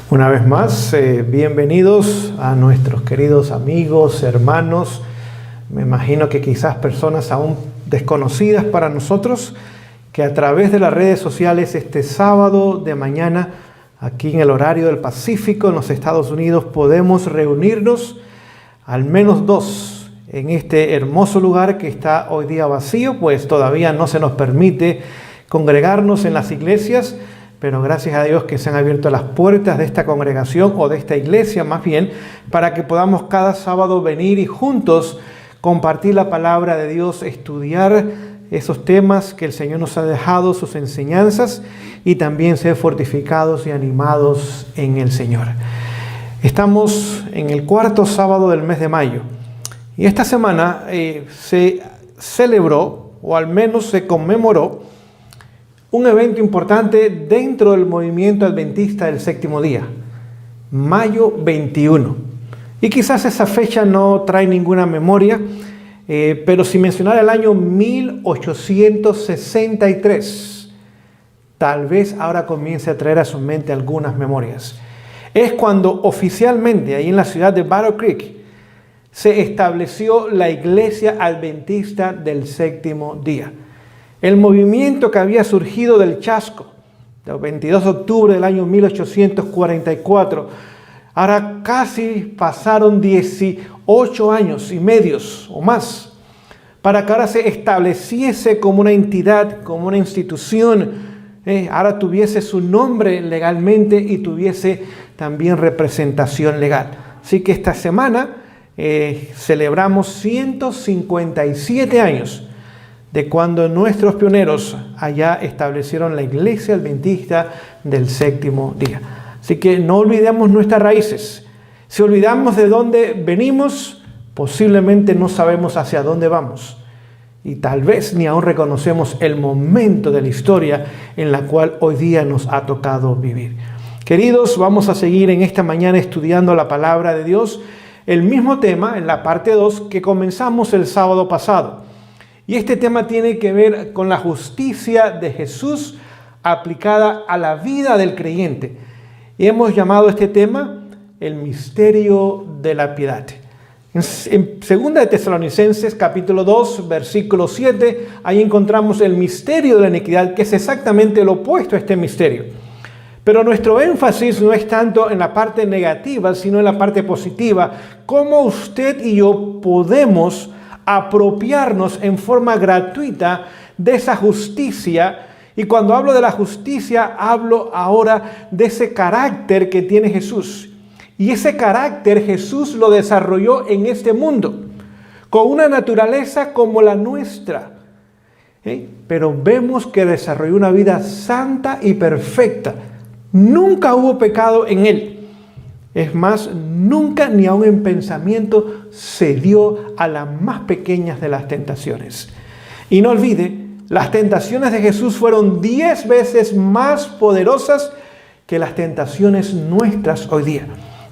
Una vez más, bienvenidos a nuestros queridos amigos, hermanos. Me imagino que quizás personas aún desconocidas para nosotros, que a través de las redes sociales este sábado de mañana, aquí en el horario del Pacífico, en los Estados Unidos, podemos reunirnos al menos dos en este hermoso lugar que está hoy día vacío, pues todavía no se nos permite congregarnos en las iglesias, pero gracias a Dios que se han abierto las puertas de esta congregación o de esta iglesia más bien, para que podamos cada sábado venir y juntos compartir la palabra de Dios, estudiar esos temas que el Señor nos ha dejado, sus enseñanzas, y también ser fortificados y animados en el Señor. Estamos en el cuarto sábado del mes de mayo, y esta semana se celebró, o al menos se conmemoró, un evento importante dentro del movimiento adventista del séptimo día, mayo 21. Y quizás esa fecha no trae ninguna memoria, pero si mencionar el año 1863, tal vez ahora comience a traer a su mente algunas memorias. Es cuando oficialmente, ahí en la ciudad de Battle Creek, se estableció la Iglesia Adventista del Séptimo Día. El movimiento que había surgido del Chasco, el 22 de octubre del año 1844, ahora casi pasaron 18 años y medios o más, para que ahora se estableciese como una entidad, como una institución, ahora tuviese su nombre legalmente y tuviese también representación legal. Así que esta semana celebramos 157 años de cuando nuestros pioneros allá establecieron la Iglesia Adventista del Séptimo Día. Así que no olvidemos nuestras raíces. Si olvidamos de dónde venimos, posiblemente no sabemos hacia dónde vamos. Y tal vez ni aún reconocemos el momento de la historia en la cual hoy día nos ha tocado vivir. Queridos, vamos a seguir en esta mañana estudiando la palabra de Dios, el mismo tema en la parte 2 que comenzamos el sábado pasado. Y este tema tiene que ver con la justicia de Jesús aplicada a la vida del creyente. Y hemos llamado este tema el misterio de la piedad. En 2 de Tesalonicenses, capítulo 2, versículo 7, ahí encontramos el misterio de la iniquidad, que es exactamente lo opuesto a este misterio. Pero nuestro énfasis no es tanto en la parte negativa, sino en la parte positiva. Cómo usted y yo podemos apropiarnos en forma gratuita de esa justicia. Y cuando hablo de la justicia, hablo ahora de ese carácter que tiene Jesús. Y ese carácter Jesús lo desarrolló en este mundo, con una naturaleza como la nuestra. Pero vemos que desarrolló una vida santa y perfecta. Nunca hubo pecado en él. Es más, nunca ni aun en pensamiento se dio a las más pequeñas de las tentaciones. Y no olvide, las tentaciones de Jesús fueron 10 veces más poderosas que las tentaciones nuestras hoy día.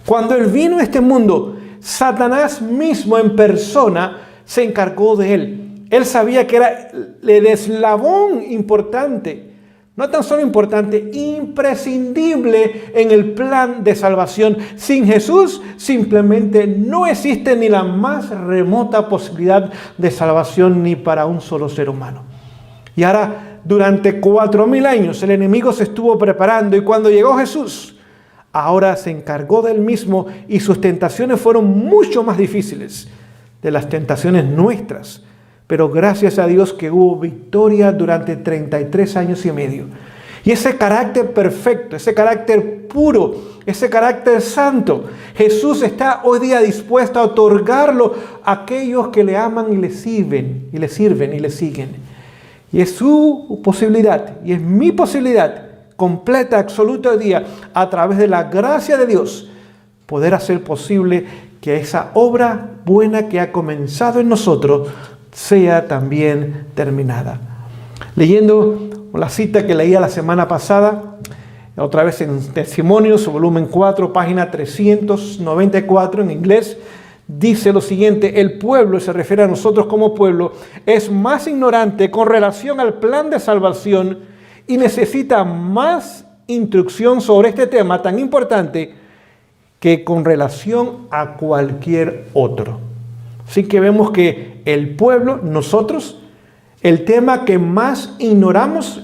Cuando Él vino a este mundo, Satanás mismo en persona se encargó de Él. Él sabía que era el eslabón importante, no tan solo importante, imprescindible en el plan de salvación. Sin Jesús simplemente no existe ni la más remota posibilidad de salvación ni para un solo ser humano. Y ahora, durante 4,000 años, el enemigo se estuvo preparando, y cuando llegó Jesús, ahora se encargó de él mismo, y sus tentaciones fueron mucho más difíciles de las tentaciones nuestras. Pero gracias a Dios que hubo victoria durante 33 años y medio. Y ese carácter perfecto, ese carácter puro, ese carácter santo, Jesús está hoy día dispuesto a otorgarlo a aquellos que le aman y le sirven, y le siguen. Y es su posibilidad, y es mi posibilidad completa, absoluta hoy día, a través de la gracia de Dios, poder hacer posible que esa obra buena que ha comenzado en nosotros sea también terminada. Leyendo la cita que leía la semana pasada, otra vez en Testimonios, volumen 4, página 394 en inglés, dice lo siguiente: el pueblo, se refiere a nosotros como pueblo, es más ignorante con relación al plan de salvación y necesita más instrucción sobre este tema tan importante que con relación a cualquier otro. Así que vemos que el pueblo, nosotros, el tema que más ignoramos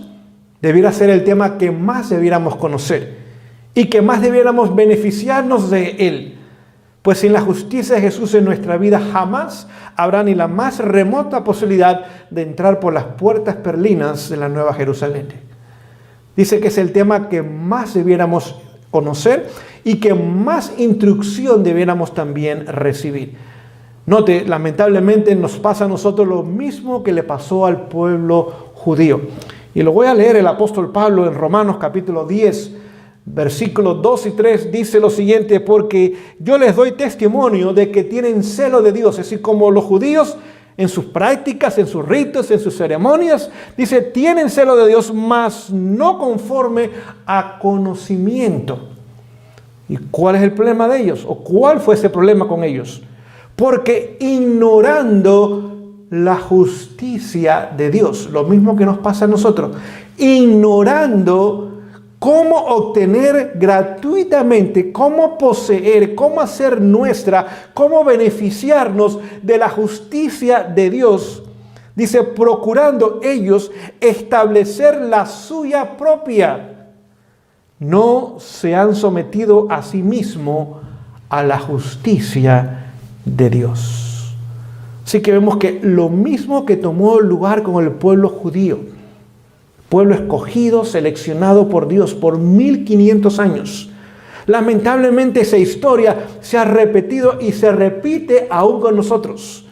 debiera ser el tema que más debiéramos conocer y que más debiéramos beneficiarnos de él. Pues sin la justicia de Jesús en nuestra vida jamás habrá ni la más remota posibilidad de entrar por las puertas perlinas de la Nueva Jerusalén. Dice que es el tema que más debiéramos conocer y que más instrucción debiéramos también recibir. Note, lamentablemente nos pasa a nosotros lo mismo que le pasó al pueblo judío. Y lo voy a leer el apóstol Pablo en Romanos capítulo 10, versículos 2 y 3, dice lo siguiente: porque yo les doy testimonio de que tienen celo de Dios, así como los judíos en sus prácticas, en sus ritos, en sus ceremonias, dice, tienen celo de Dios, mas no conforme a conocimiento. ¿Y cuál es el problema de ellos? ¿O cuál fue ese problema con ellos? Porque ignorando la justicia de Dios, lo mismo que nos pasa a nosotros, ignorando cómo obtener gratuitamente, cómo poseer, cómo hacer nuestra, cómo beneficiarnos de la justicia de Dios. Dice, procurando ellos establecer la suya propia. No se han sometido a sí mismo a la justicia de Dios. Así que vemos que lo mismo que tomó lugar con el pueblo judío, pueblo escogido, seleccionado por Dios por 1500 años. Lamentablemente esa historia se ha repetido y se repite aún con nosotros.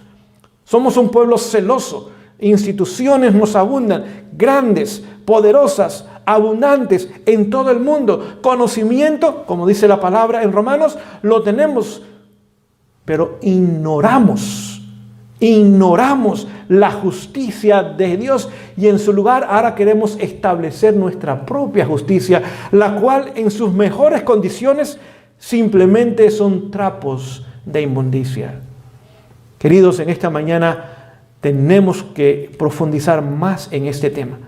Somos un pueblo celoso, instituciones nos abundan, grandes, poderosas, abundantes en todo el mundo. Conocimiento, como dice la palabra en Romanos, lo tenemos, pero ignoramos la justicia de Dios y en su lugar ahora queremos establecer nuestra propia justicia, la cual en sus mejores condiciones simplemente son trapos de inmundicia. Queridos, en esta mañana tenemos que profundizar más en este tema.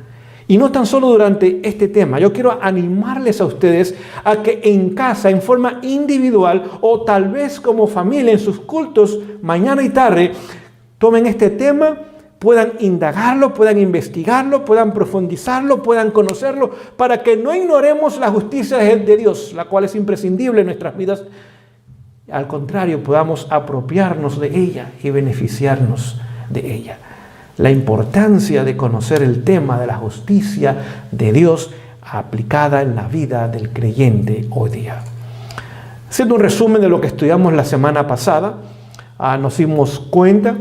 Y no tan solo durante este tema, yo quiero animarles a ustedes a que en casa, en forma individual o tal vez como familia en sus cultos mañana y tarde, tomen este tema, puedan indagarlo, puedan investigarlo, puedan profundizarlo, puedan conocerlo, para que no ignoremos la justicia de Dios, la cual es imprescindible en nuestras vidas. Al contrario, podamos apropiarnos de ella y beneficiarnos de ella. La importancia de conocer el tema de la justicia de Dios aplicada en la vida del creyente hoy día. Haciendo un resumen de lo que estudiamos la semana pasada, nos dimos cuenta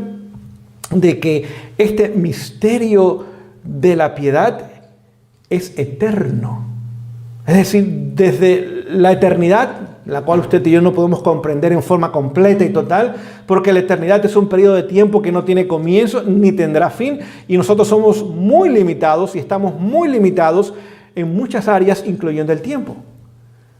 de que este misterio de la piedad es eterno. Es decir, desde la eternidad, la cual usted y yo no podemos comprender en forma completa y total, porque la eternidad es un periodo de tiempo que no tiene comienzo ni tendrá fin, y nosotros somos muy limitados y estamos muy limitados en muchas áreas, incluyendo el tiempo.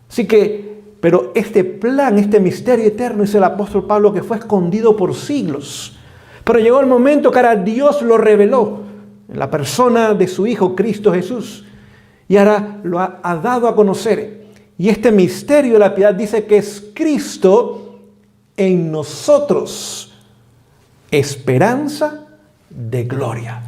Así que, pero este plan, este misterio eterno, dice el apóstol Pablo, que fue escondido por siglos. Pero llegó el momento que ahora Dios lo reveló en la persona de su Hijo, Cristo Jesús. Y ahora lo ha dado a conocer. Y este misterio de la piedad dice que es Cristo en nosotros, esperanza de gloria.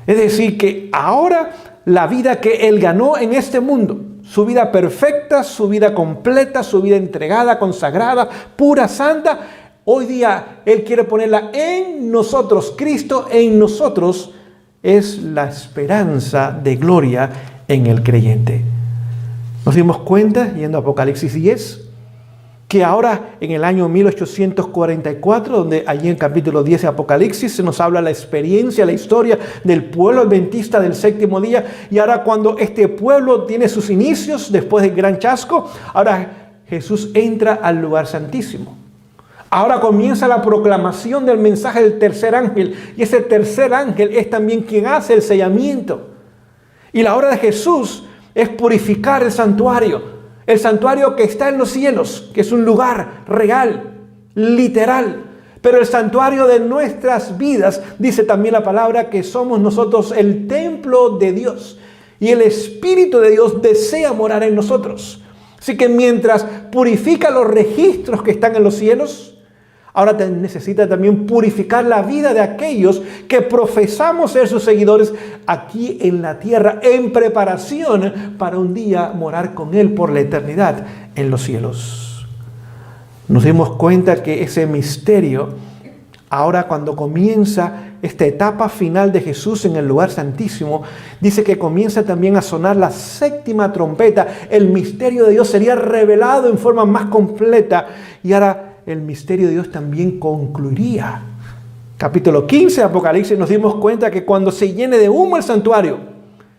Es decir, que ahora la vida que Él ganó en este mundo, su vida perfecta, su vida completa, su vida entregada, consagrada, pura, santa, hoy día Él quiere ponerla en nosotros. Cristo en nosotros es la esperanza de gloria en el creyente. Nos dimos cuenta, yendo a Apocalipsis 10, que ahora en el año 1844, donde allí en capítulo 10 de Apocalipsis se nos habla la experiencia, la historia del pueblo adventista del séptimo día, y ahora cuando este pueblo tiene sus inicios después del gran chasco, ahora Jesús entra al lugar santísimo. Ahora comienza la proclamación del mensaje del tercer ángel, y ese tercer ángel es también quien hace el sellamiento. Y la obra de Jesús es purificar el santuario que está en los cielos, que es un lugar real, literal. Pero el santuario de nuestras vidas, dice también la palabra, que somos nosotros el templo de Dios. Y el Espíritu de Dios desea morar en nosotros. Así que mientras purifica los registros que están en los cielos, ahora necesita también purificar la vida de aquellos que profesamos ser sus seguidores aquí en la tierra, en preparación para un día morar con Él por la eternidad en los cielos. Nos dimos cuenta que ese misterio, ahora cuando comienza esta etapa final de Jesús en el lugar santísimo, dice que comienza también a sonar la séptima trompeta. El misterio de Dios sería revelado en forma más completa y ahora el misterio de Dios también concluiría. Capítulo 15 de Apocalipsis nos dimos cuenta que cuando se llene de humo el santuario,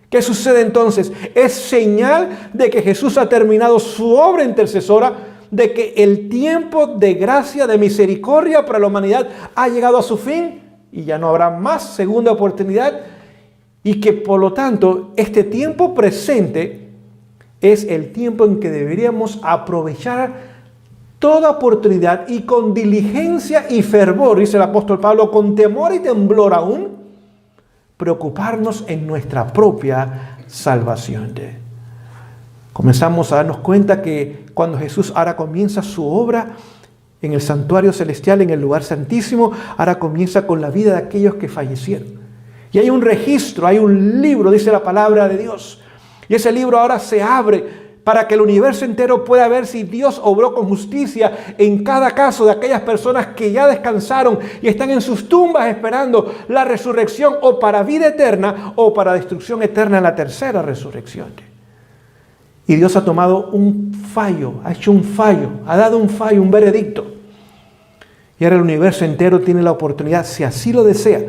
¿qué sucede entonces? Es señal de que Jesús ha terminado su obra intercesora, de que el tiempo de gracia, de misericordia para la humanidad ha llegado a su fin y ya no habrá más segunda oportunidad, y que por lo tanto este tiempo presente es el tiempo en que deberíamos aprovechar toda oportunidad y con diligencia y fervor, dice el apóstol Pablo, con temor y temblor aún, preocuparnos en nuestra propia salvación. Comenzamos a darnos cuenta que cuando Jesús ahora comienza su obra en el santuario celestial, en el lugar santísimo, ahora comienza con la vida de aquellos que fallecieron. Y hay un registro, hay un libro, dice la palabra de Dios. Y ese libro ahora se abre para que el universo entero pueda ver si Dios obró con justicia en cada caso de aquellas personas que ya descansaron y están en sus tumbas esperando la resurrección, o para vida eterna o para destrucción eterna en la tercera resurrección. Y Dios ha tomado un fallo, ha hecho un fallo, ha dado un fallo, un veredicto. Y ahora el universo entero tiene la oportunidad, si así lo desea,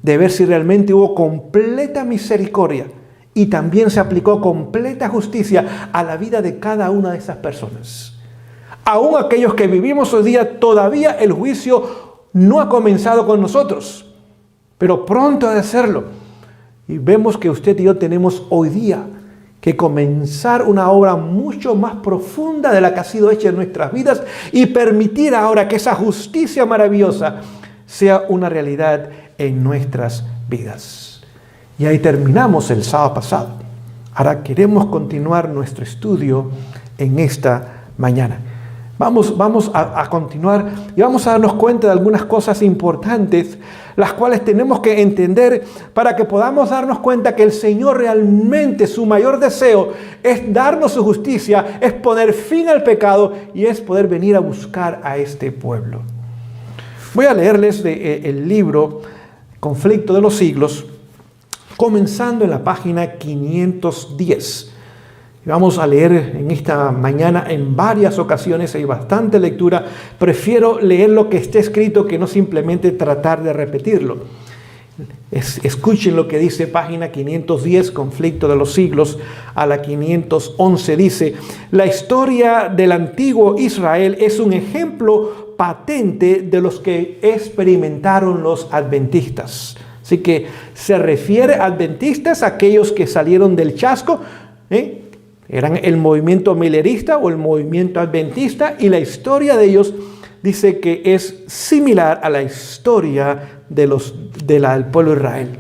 de ver si realmente hubo completa misericordia y también se aplicó completa justicia a la vida de cada una de esas personas. Aún aquellos que vivimos hoy día, todavía el juicio no ha comenzado con nosotros, pero pronto ha de hacerlo. Y vemos que usted y yo tenemos hoy día que comenzar una obra mucho más profunda de la que ha sido hecha en nuestras vidas y permitir ahora que esa justicia maravillosa sea una realidad en nuestras vidas. Y ahí terminamos el sábado pasado. Ahora queremos continuar nuestro estudio en esta mañana. Vamos a continuar y vamos a darnos cuenta de algunas cosas importantes, las cuales tenemos que entender para que podamos darnos cuenta que el Señor realmente, su mayor deseo es darnos su justicia, es poner fin al pecado y es poder venir a buscar a este pueblo. Voy a leerles el libro Conflicto de los Siglos, comenzando en la página 510. Vamos a leer en esta mañana en varias ocasiones, hay bastante lectura. Prefiero leer lo que esté escrito que no simplemente tratar de repetirlo. Escuchen lo que dice página 510, Conflicto de los Siglos, a la 511. Dice: la historia del antiguo Israel es un ejemplo patente de los que experimentaron los adventistas. Así que se refiere a adventistas, aquellos que salieron del chasco, eran el movimiento milerista o el movimiento adventista, y la historia de ellos dice que es similar a la historia del pueblo de Israel.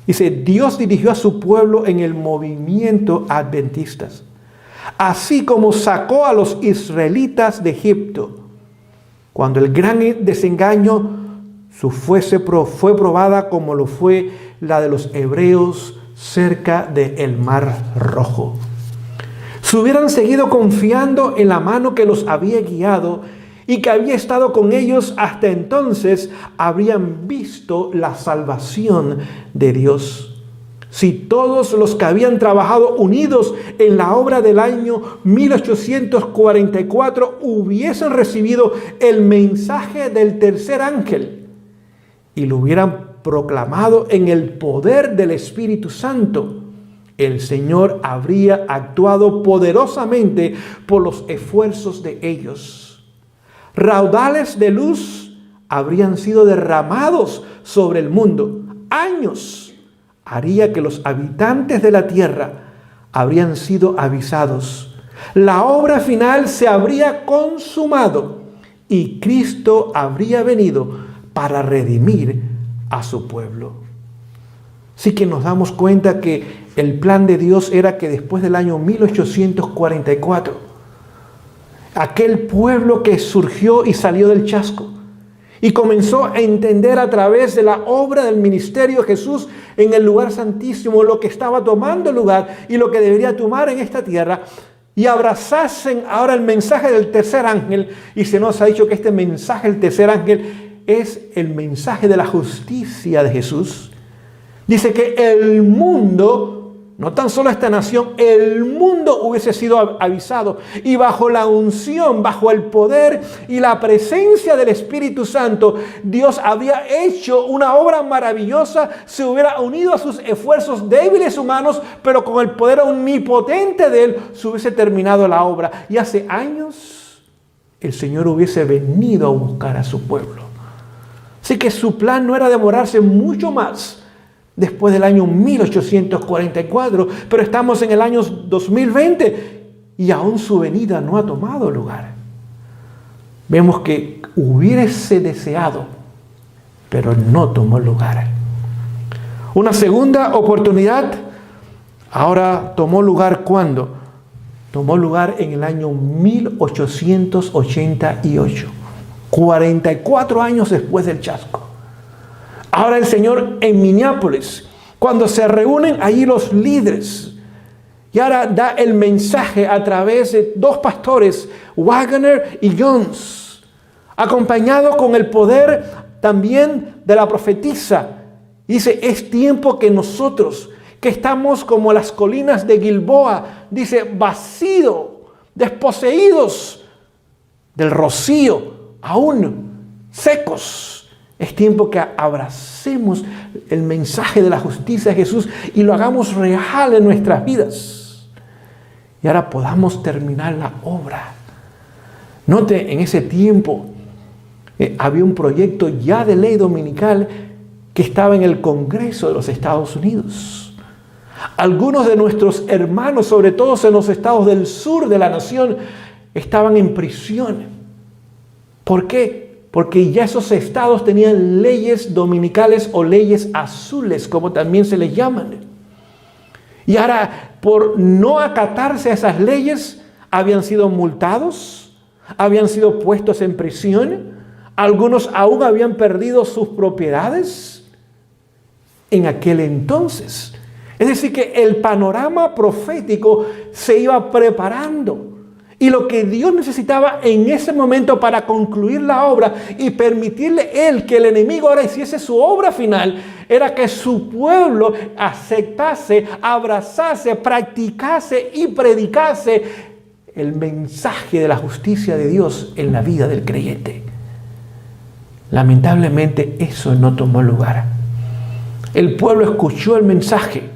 Dice: Dios dirigió a su pueblo en el movimiento adventista, así como sacó a los israelitas de Egipto, cuando el gran desengaño fue probada como lo fue la de los hebreos cerca del Mar Rojo. Si hubieran seguido confiando en la mano que los había guiado y que había estado con ellos hasta entonces, habrían visto la salvación de Dios. Si todos los que habían trabajado unidos en la obra del año 1844 hubiesen recibido el mensaje del tercer ángel y lo hubieran proclamado en el poder del Espíritu Santo, el Señor habría actuado poderosamente por los esfuerzos de ellos. Raudales de luz habrían sido derramados sobre el mundo. Años haría que los habitantes de la tierra habrían sido avisados. La obra final se habría consumado y Cristo habría venido para redimir a su pueblo. Así que nos damos cuenta que el plan de Dios era que después del año 1844, aquel pueblo que surgió y salió del chasco y comenzó a entender a través de la obra del ministerio de Jesús en el lugar santísimo lo que estaba tomando lugar y lo que debería tomar en esta tierra, y abrazasen ahora el mensaje del tercer ángel. Y se nos ha dicho que este mensaje del tercer ángel es el mensaje de la justicia de Jesús. Dice que el mundo, no tan solo esta nación, el mundo hubiese sido avisado, y bajo la unción, bajo el poder y la presencia del Espíritu Santo, Dios había hecho una obra maravillosa, se hubiera unido a sus esfuerzos débiles humanos, pero con el poder omnipotente de Él se hubiese terminado la obra. Y hace años el Señor hubiese venido a buscar a su pueblo. Así que su plan no era demorarse mucho más después del año 1844, pero estamos en el año 2020 y aún su venida no ha tomado lugar. Vemos que hubiese deseado, pero no tomó lugar. Una segunda oportunidad ahora tomó lugar, ¿cuándo? Tomó lugar en el año 1888, 44 años después del chasco. Ahora el Señor en Minneapolis, cuando se reúnen allí los líderes, y ahora da el mensaje a través de dos pastores, Wagner y Jones, acompañado con el poder también de la profetisa. Dice, es tiempo que nosotros, que estamos como las colinas de Gilboa, dice, vacíos, desposeídos del rocío, aún secos. Es tiempo que abracemos el mensaje de la justicia de Jesús y lo hagamos real en nuestras vidas. Y ahora podamos terminar la obra. Note, en ese tiempo había un proyecto ya de ley dominical que estaba en el Congreso de los Estados Unidos. Algunos de nuestros hermanos, sobre todo en los estados del sur de la nación, estaban en prisión. ¿Por qué? Porque ya esos estados tenían leyes dominicales o leyes azules, como también se les llaman. Y ahora, por no acatarse a esas leyes, habían sido multados, habían sido puestos en prisión, algunos aún habían perdido sus propiedades en aquel entonces. Es decir, que el panorama profético se iba preparando. Y lo que Dios necesitaba en ese momento para concluir la obra y permitirle Él que el enemigo ahora hiciese su obra final, era que su pueblo aceptase, abrazase, practicase y predicase el mensaje de la justicia de Dios en la vida del creyente. Lamentablemente eso no tomó lugar. El pueblo escuchó el mensaje,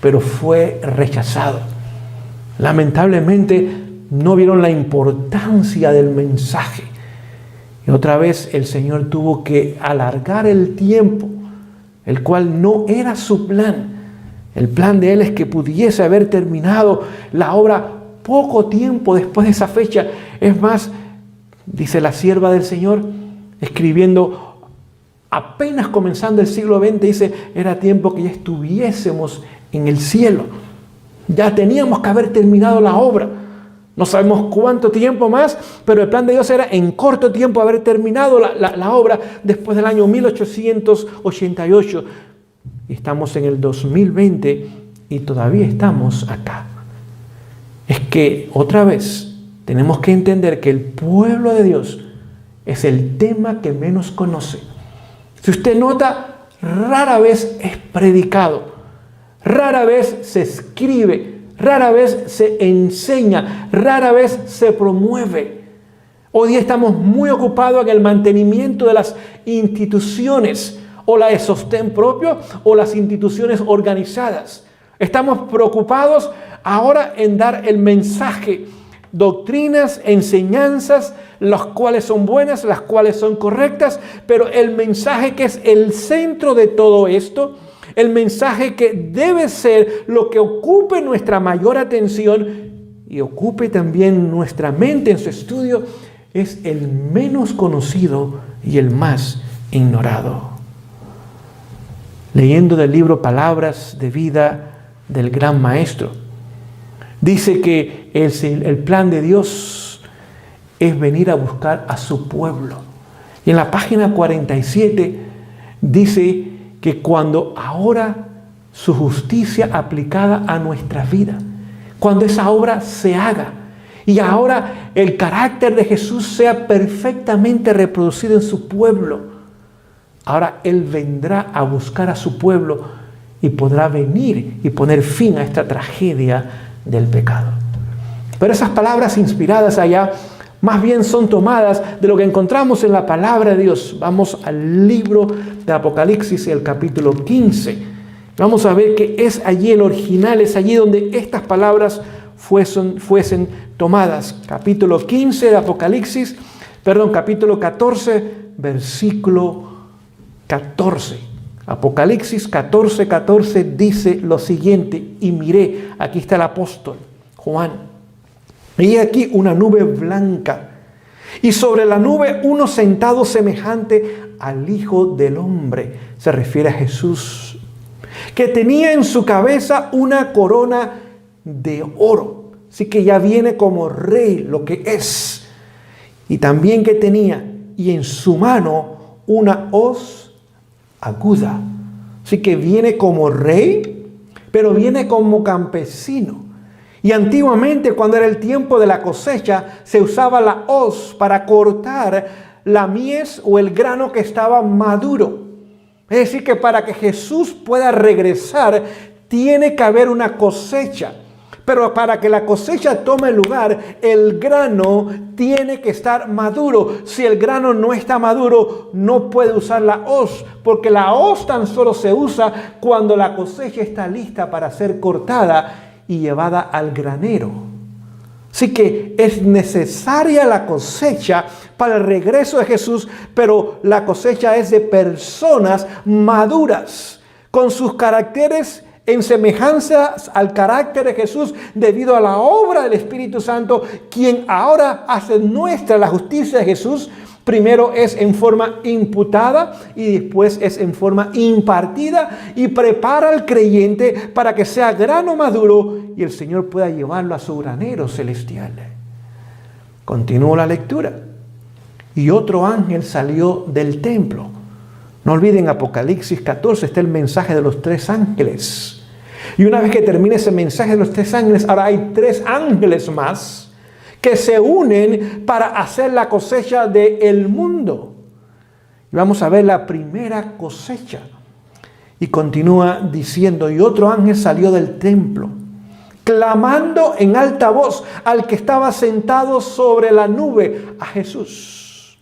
pero fue rechazado. Lamentablemente no vieron la importancia del mensaje. Y otra vez el Señor tuvo que alargar el tiempo, el cual no era su plan. El plan de Él es que pudiese haber terminado la obra poco tiempo después de esa fecha. Es más, dice la sierva del Señor, escribiendo apenas comenzando el siglo XX, dice, era tiempo que ya estuviésemos en el cielo. Ya teníamos que haber terminado la obra. No sabemos cuánto tiempo más, pero el plan de Dios era en corto tiempo haber terminado la obra después del año 1888. Y estamos en el 2020 y todavía estamos acá. Es que otra vez tenemos que entender que el pueblo de Dios es el tema que menos conoce. Si usted nota, rara vez es predicado, rara vez se escribe, rara vez se enseña, rara vez se promueve. Hoy día estamos muy ocupados en el mantenimiento de las instituciones, o la de sostén propio, o las instituciones organizadas. Estamos preocupados ahora en dar el mensaje, doctrinas, enseñanzas, las cuales son buenas, las cuales son correctas, pero el mensaje que es el centro de todo esto, el mensaje que debe ser lo que ocupe nuestra mayor atención y ocupe también nuestra mente en su estudio, es el menos conocido y el más ignorado. leyendo del libro Palabras de Vida del Gran Maestro. Dice que el plan de Dios es venir a buscar a su pueblo. Y en la página 47 dice que cuando ahora su justicia aplicada a nuestra vida, cuando esa obra se haga y ahora el carácter de Jesús sea perfectamente reproducido en su pueblo, ahora Él vendrá a buscar a su pueblo y podrá venir y poner fin a esta tragedia del pecado. Pero esas palabras inspiradas allá más bien son tomadas de lo que encontramos en la palabra de Dios. Vamos al libro de Apocalipsis, el capítulo 15. Vamos a ver que es allí el original, es allí donde estas palabras fuesen tomadas. Capítulo 15 de Apocalipsis, capítulo 14, versículo 14. Apocalipsis 14:14 dice lo siguiente, y miré, aquí está el apóstol Juan, y aquí una nube blanca, y sobre la nube uno sentado semejante al Hijo del Hombre, se refiere a Jesús, que tenía en su cabeza una corona de oro, así que ya viene como rey lo que es, y también que tenía, y en su mano una hoz aguda, así que viene como rey, pero viene como campesino. Y antiguamente, cuando era el tiempo de la cosecha, se usaba la hoz para cortar la mies o el grano que estaba maduro. Es decir, que para que Jesús pueda regresar, tiene que haber una cosecha. Pero para que la cosecha tome lugar, el grano tiene que estar maduro. Si el grano no está maduro, no puede usar la hoz, porque la hoz tan solo se usa cuando la cosecha está lista para ser cortada y llevada al granero. Así que es necesaria la cosecha para el regreso de Jesús, pero la cosecha es de personas maduras, con sus caracteres en semejanza al carácter de Jesús, debido a la obra del Espíritu Santo, quien ahora hace nuestra la justicia de Jesús. Primero es en forma imputada y después es en forma impartida, y prepara al creyente para que sea grano maduro y el Señor pueda llevarlo a su granero celestial. Continúo la lectura. Y otro ángel salió del templo. No olviden, Apocalipsis 14 está el mensaje de los 3 ángeles. Y una vez que termine ese mensaje de los 3 ángeles, ahora hay 3 ángeles más que se unen para hacer la cosecha del mundo. Y vamos a ver la primera cosecha. Y continúa diciendo, y otro ángel salió del templo, clamando en alta voz al que estaba sentado sobre la nube, a Jesús: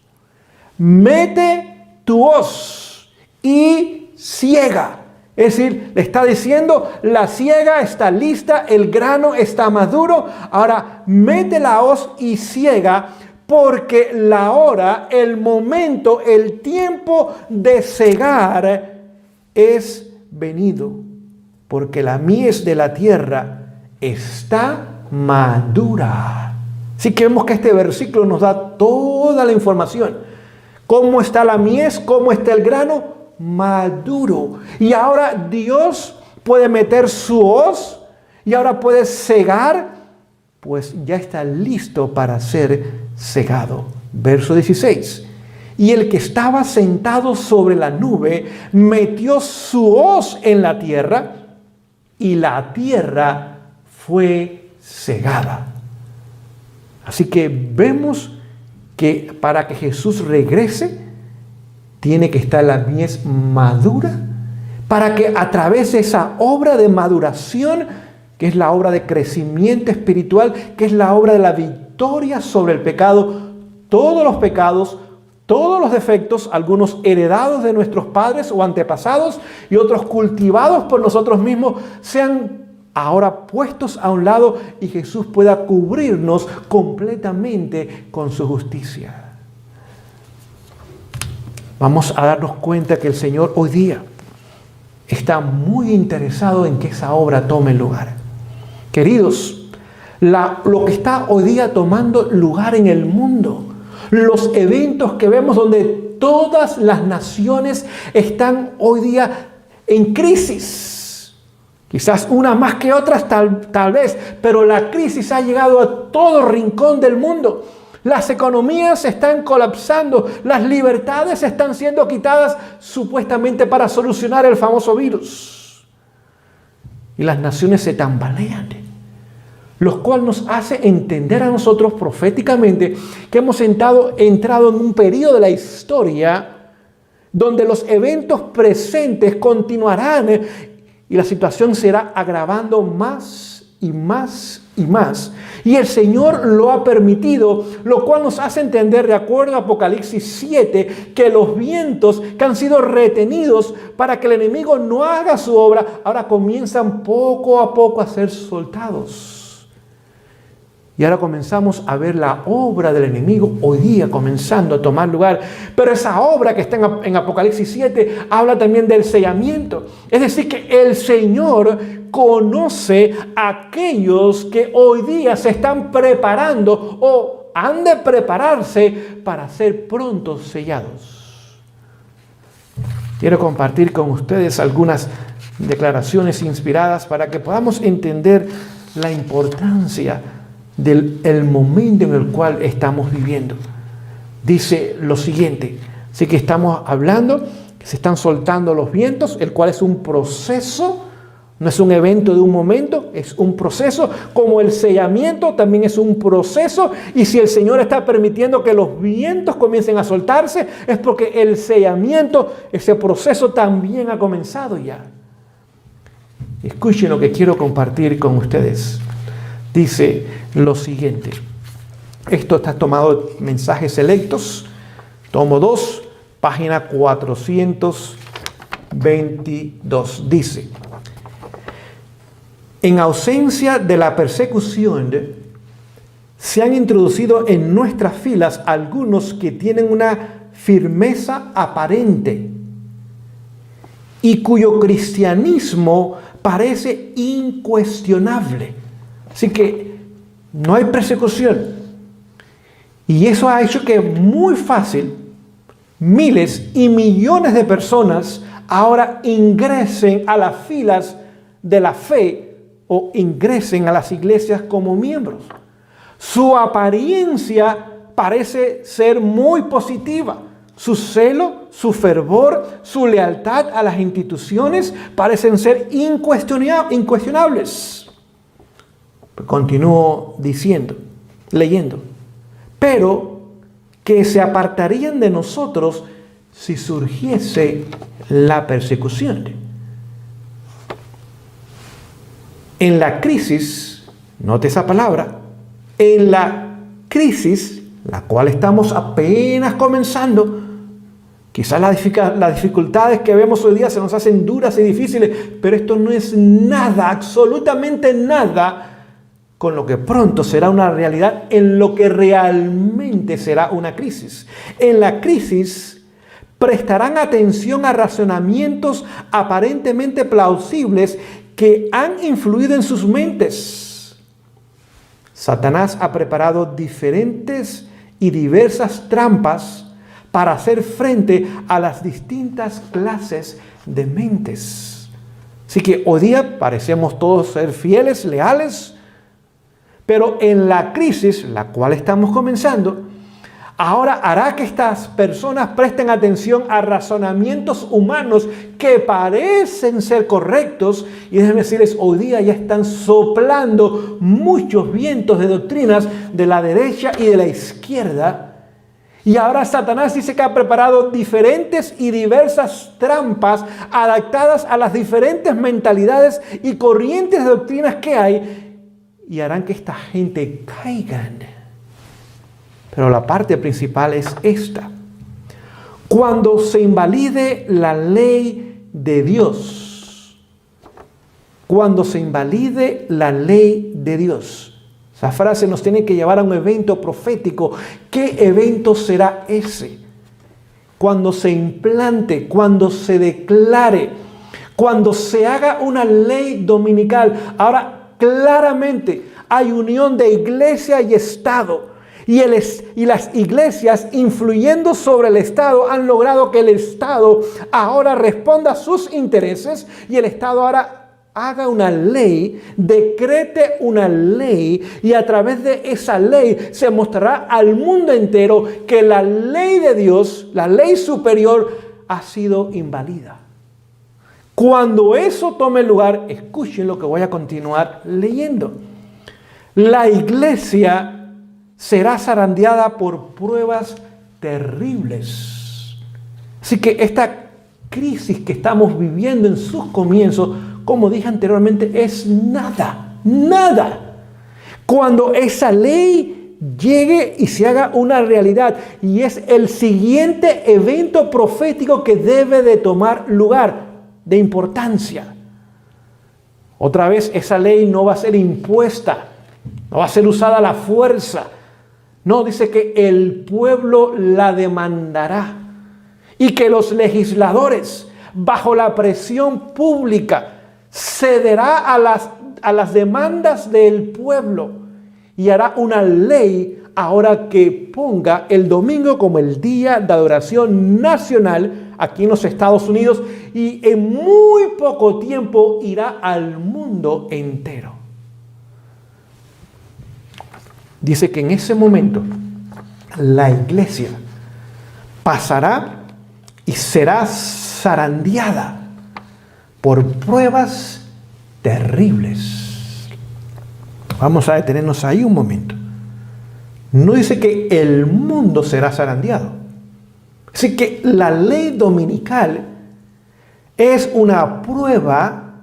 mete tu hoz y ciega. Es decir, le está diciendo, la siega está lista, el grano está maduro, ahora mete la hoz y ciega, porque la hora, el momento, el tiempo de cegar es venido, porque la mies de la tierra está madura. Así que vemos que este versículo nos da toda la información. ¿Cómo está la mies? ¿Cómo está el grano? Maduro. Y ahora Dios puede meter su hoz y ahora puede cegar, pues ya está listo para ser cegado. Verso 16. Y el que estaba sentado sobre la nube metió su hoz en la tierra, y la tierra fue cegada. Así que vemos que para que Jesús regrese, tiene que estar la mies madura, para que a través de esa obra de maduración, que es la obra de crecimiento espiritual, que es la obra de la victoria sobre el pecado, todos los pecados, todos los defectos, algunos heredados de nuestros padres o antepasados y otros cultivados por nosotros mismos, sean ahora puestos a un lado y Jesús pueda cubrirnos completamente con su justicia. Vamos a darnos cuenta que el Señor hoy día está muy interesado en que esa obra tome lugar. Queridos, lo que está hoy día tomando lugar en el mundo, los eventos que vemos donde todas las naciones están hoy día en crisis. Quizás unas más que otras tal vez, pero la crisis ha llegado a todo rincón del mundo. Las economías están colapsando, las libertades están siendo quitadas supuestamente para solucionar el famoso virus. Y las naciones se tambalean, lo cual nos hace entender a nosotros proféticamente que hemos entrado en un periodo de la historia donde los eventos presentes continuarán y la situación se irá agravando más y más y más. Y el Señor lo ha permitido, lo cual nos hace entender, de acuerdo a Apocalipsis 7, que los vientos que han sido retenidos para que el enemigo no haga su obra, ahora comienzan poco a poco a ser soltados. Y ahora comenzamos a ver la obra del enemigo hoy día comenzando a tomar lugar. Pero esa obra que está en Apocalipsis 7 habla también del sellamiento. Es decir, que el Señor conoce a aquellos que hoy día se están preparando o han de prepararse para ser pronto sellados. Quiero compartir con ustedes algunas declaraciones inspiradas para que podamos entender la importancia del momento en el cual estamos viviendo. Dice lo siguiente, así que estamos hablando que se están soltando los vientos, el cual es un proceso, no es un evento de un momento, es un proceso, como el sellamiento también es un proceso, y si el Señor está permitiendo que los vientos comiencen a soltarse, es porque el sellamiento, ese proceso también ha comenzado ya. Escuchen lo que quiero compartir con ustedes. Dice lo siguiente. Esto está tomado de Mensajes Selectos, tomo 2, página 422. Dice: en ausencia de la persecución, se han introducido en nuestras filas algunos que tienen una firmeza aparente y cuyo cristianismo parece incuestionable. Así que no hay persecución. Y eso ha hecho que muy fácil miles y millones de personas ahora ingresen a las filas de la fe o ingresen a las iglesias como miembros. Su apariencia parece ser muy positiva. Su celo, su fervor, su lealtad a las instituciones parecen ser incuestionables. Continúo leyendo. Pero que se apartarían de nosotros si surgiese la persecución. En la crisis, note esa palabra, en la crisis, la cual estamos apenas comenzando, quizás las dificultades que vemos hoy día se nos hacen duras y difíciles, pero esto no es nada, absolutamente nada, con lo que pronto será una realidad en lo que realmente será una crisis. En la crisis prestarán atención a razonamientos aparentemente plausibles que han influido en sus mentes. Satanás ha preparado diferentes y diversas trampas para hacer frente a las distintas clases de mentes. Así que hoy día parecemos todos ser fieles, leales, pero en la crisis, la cual estamos comenzando, ahora hará que estas personas presten atención a razonamientos humanos que parecen ser correctos. Y déjenme decirles, hoy día ya están soplando muchos vientos de doctrinas de la derecha y de la izquierda. Y ahora Satanás dice que ha preparado diferentes y diversas trampas adaptadas a las diferentes mentalidades y corrientes de doctrinas que hay, y harán que esta gente caigan. Pero la parte principal es esta. Cuando se invalide la ley de Dios, cuando se invalide la ley de Dios, esa frase nos tiene que llevar a un evento profético. ¿Qué evento será ese? Cuando se implante, cuando se declare, cuando se haga una ley dominical. Ahora, claramente hay unión de iglesia y Estado. Y las iglesias, influyendo sobre el Estado, han logrado que el Estado ahora responda a sus intereses y el Estado ahora haga una ley, decrete una ley, y a través de esa ley se mostrará al mundo entero que la ley de Dios, la ley superior, ha sido inválida. Cuando eso tome lugar, escuchen lo que voy a continuar leyendo. La iglesia será zarandeada por pruebas terribles. Así que esta crisis que estamos viviendo en sus comienzos, como dije anteriormente, es nada. Cuando esa ley llegue y se haga una realidad, y es el siguiente evento profético que debe de tomar lugar, de importancia. Otra vez, esa ley no va a ser impuesta, no va a ser usada a la fuerza. No, dice que el pueblo la demandará y que los legisladores, bajo la presión pública, cederá a las demandas del pueblo y hará una ley ahora que ponga el domingo como el día de adoración nacional aquí en los Estados Unidos, y en muy poco tiempo irá al mundo entero. Dice que en ese momento la iglesia pasará y será zarandeada por pruebas terribles. Vamos a detenernos ahí un momento. No dice que el mundo será zarandeado. Así que la ley dominical es una prueba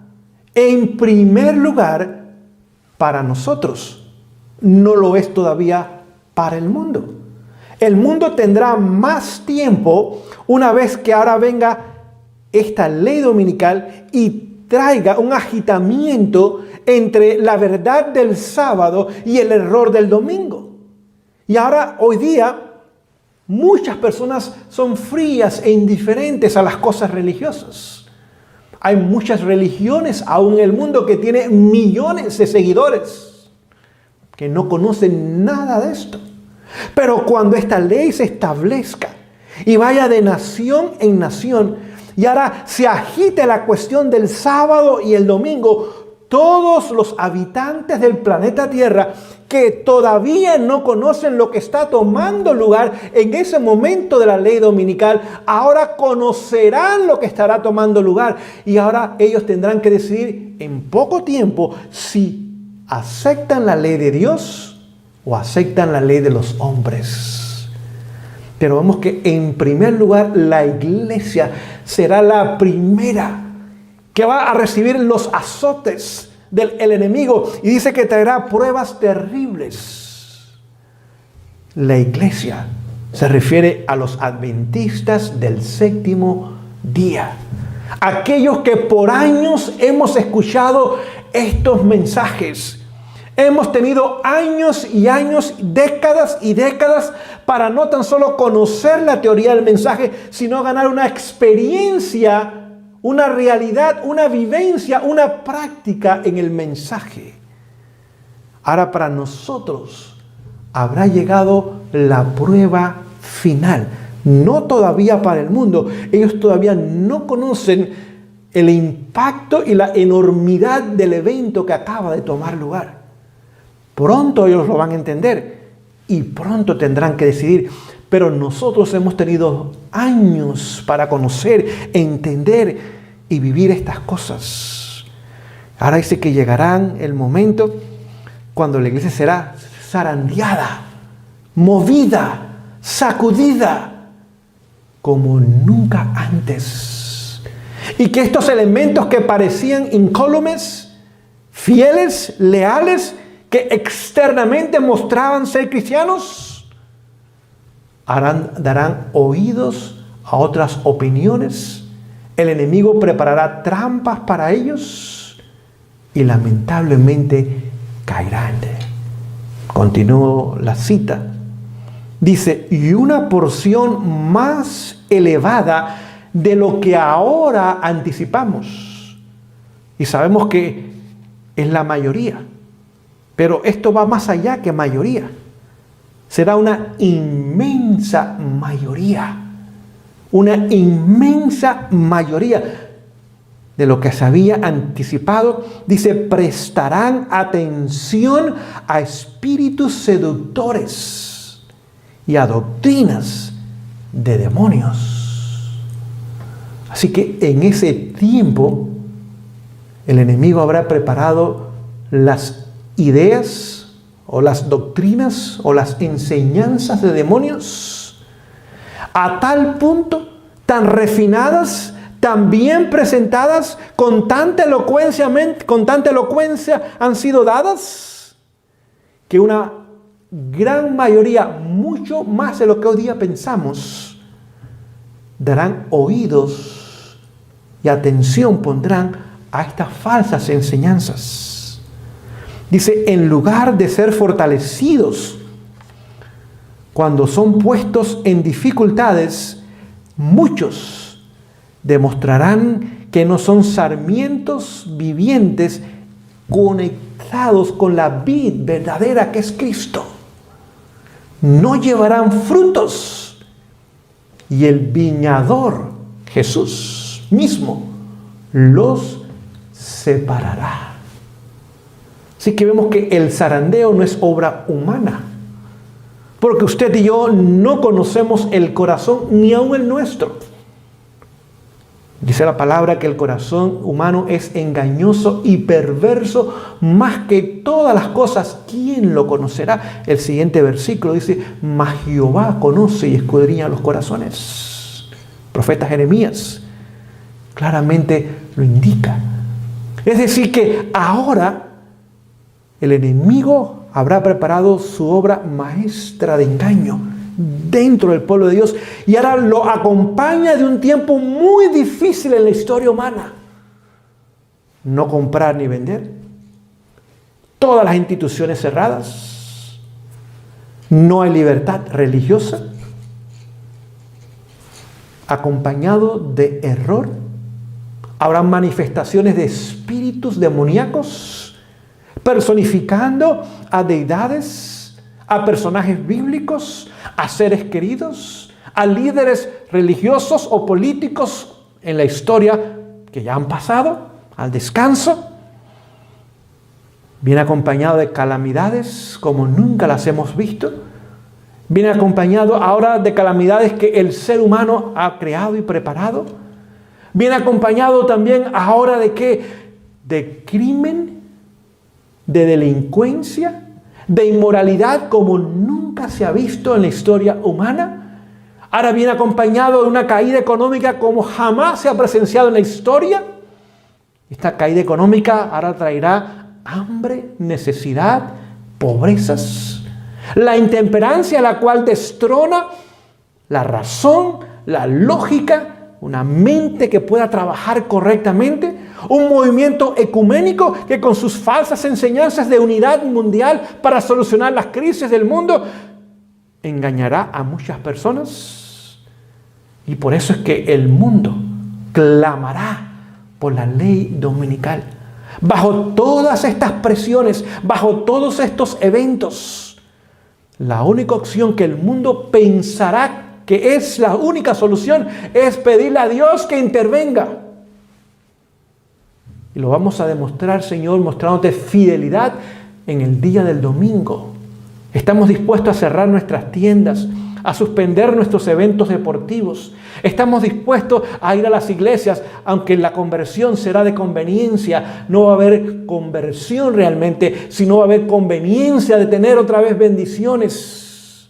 en primer lugar para nosotros. No lo es todavía para el mundo. El mundo tendrá más tiempo una vez que ahora venga esta ley dominical y traiga un agitamiento entre la verdad del sábado y el error del domingo. Y ahora, hoy día, muchas personas son frías e indiferentes a las cosas religiosas. Hay muchas religiones aún en el mundo que tienen millones de seguidores que no conocen nada de esto. Pero cuando esta ley se establezca y vaya de nación en nación, y ahora se agite la cuestión del sábado y el domingo, todos los habitantes del planeta Tierra que todavía no conocen lo que está tomando lugar en ese momento de la ley dominical, ahora conocerán lo que estará tomando lugar. Y ahora ellos tendrán que decidir en poco tiempo si aceptan la ley de Dios o aceptan la ley de los hombres. Pero vemos que en primer lugar la iglesia será la primera que va a recibir los azotes del enemigo, y dice que traerá pruebas terribles. La iglesia se refiere a los adventistas del séptimo día, aquellos que por años hemos escuchado estos mensajes. Hemos tenido años y años, décadas y décadas para no tan solo conocer la teoría del mensaje, sino ganar una experiencia, una realidad, una vivencia, una práctica en el mensaje. Ahora para nosotros habrá llegado la prueba final. No todavía para el mundo. Ellos todavía no conocen el impacto y la enormidad del evento que acaba de tomar lugar. Pronto ellos lo van a entender y pronto tendrán que decidir. Pero nosotros hemos tenido años para conocer, entender y vivir estas cosas. Ahora dice que llegará el momento cuando la iglesia será zarandeada, movida, sacudida, como nunca antes. Y que estos elementos que parecían incólumes, fieles, leales, que externamente mostraban ser cristianos, darán oídos a otras opiniones. El enemigo preparará trampas para ellos y lamentablemente caerán. Continúo la cita. Dice, y una porción más elevada de lo que ahora anticipamos. Y sabemos que es la mayoría. Pero esto va más allá que mayoría. será una inmensa mayoría. Una inmensa mayoría de lo que se había anticipado. Dice, prestarán atención a espíritus seductores y a doctrinas de demonios. Así que en ese tiempo el enemigo habrá preparado las ideas o las doctrinas o las enseñanzas de demonios a tal punto, tan refinadas, tan bien presentadas, con tanta elocuencia han sido dadas, que una gran mayoría, mucho más de lo que hoy día pensamos, darán oídos y atención pondrán a estas falsas enseñanzas. Dice, en lugar de ser fortalecidos cuando son puestos en dificultades, muchos demostrarán que no son sarmientos vivientes conectados con la vid verdadera que es Cristo. No llevarán frutos y el viñador, Jesús mismo, los separará. Así que vemos que el zarandeo no es obra humana, porque usted y yo no conocemos el corazón ni aun el nuestro. Dice la palabra que el corazón humano es engañoso y perverso más que todas las cosas. ¿Quién lo conocerá? El siguiente versículo dice, mas Jehová conoce y escudriña los corazones. Profeta Jeremías claramente lo indica. Es decir que ahora el enemigo habrá preparado su obra maestra de engaño dentro del pueblo de Dios, y ahora lo acompaña de un tiempo muy difícil en la historia humana. No comprar ni vender, todas las instituciones cerradas, no hay libertad religiosa, acompañado de error. Habrá manifestaciones de espíritus demoníacos personificando a deidades, a personajes bíblicos, a seres queridos, a líderes religiosos o políticos en la historia que ya han pasado al descanso. Viene acompañado de calamidades como nunca las hemos visto. Viene acompañado ahora de calamidades que el ser humano ha creado y preparado. Viene acompañado también ahora de ¿qué? De crimen, de delincuencia, de inmoralidad como nunca se ha visto en la historia humana. Ahora viene acompañado de una caída económica como jamás se ha presenciado en la historia. Esta caída económica ahora traerá hambre, necesidad, pobrezas, la intemperancia, la cual destrona la razón, la lógica, una mente que pueda trabajar correctamente, un movimiento ecuménico que con sus falsas enseñanzas de unidad mundial para solucionar las crisis del mundo engañará a muchas personas. Y por eso es que el mundo clamará por la ley dominical. Bajo todas estas presiones, bajo todos estos eventos, la única opción que el mundo pensará que es la única solución es pedirle a Dios que intervenga. Y lo vamos a demostrar, Señor, mostrándote fidelidad en el día del domingo. Estamos dispuestos a cerrar nuestras tiendas, a suspender nuestros eventos deportivos. Estamos dispuestos a ir a las iglesias, aunque la conversión será de conveniencia. No va a haber conversión realmente, sino va a haber conveniencia de tener otra vez bendiciones.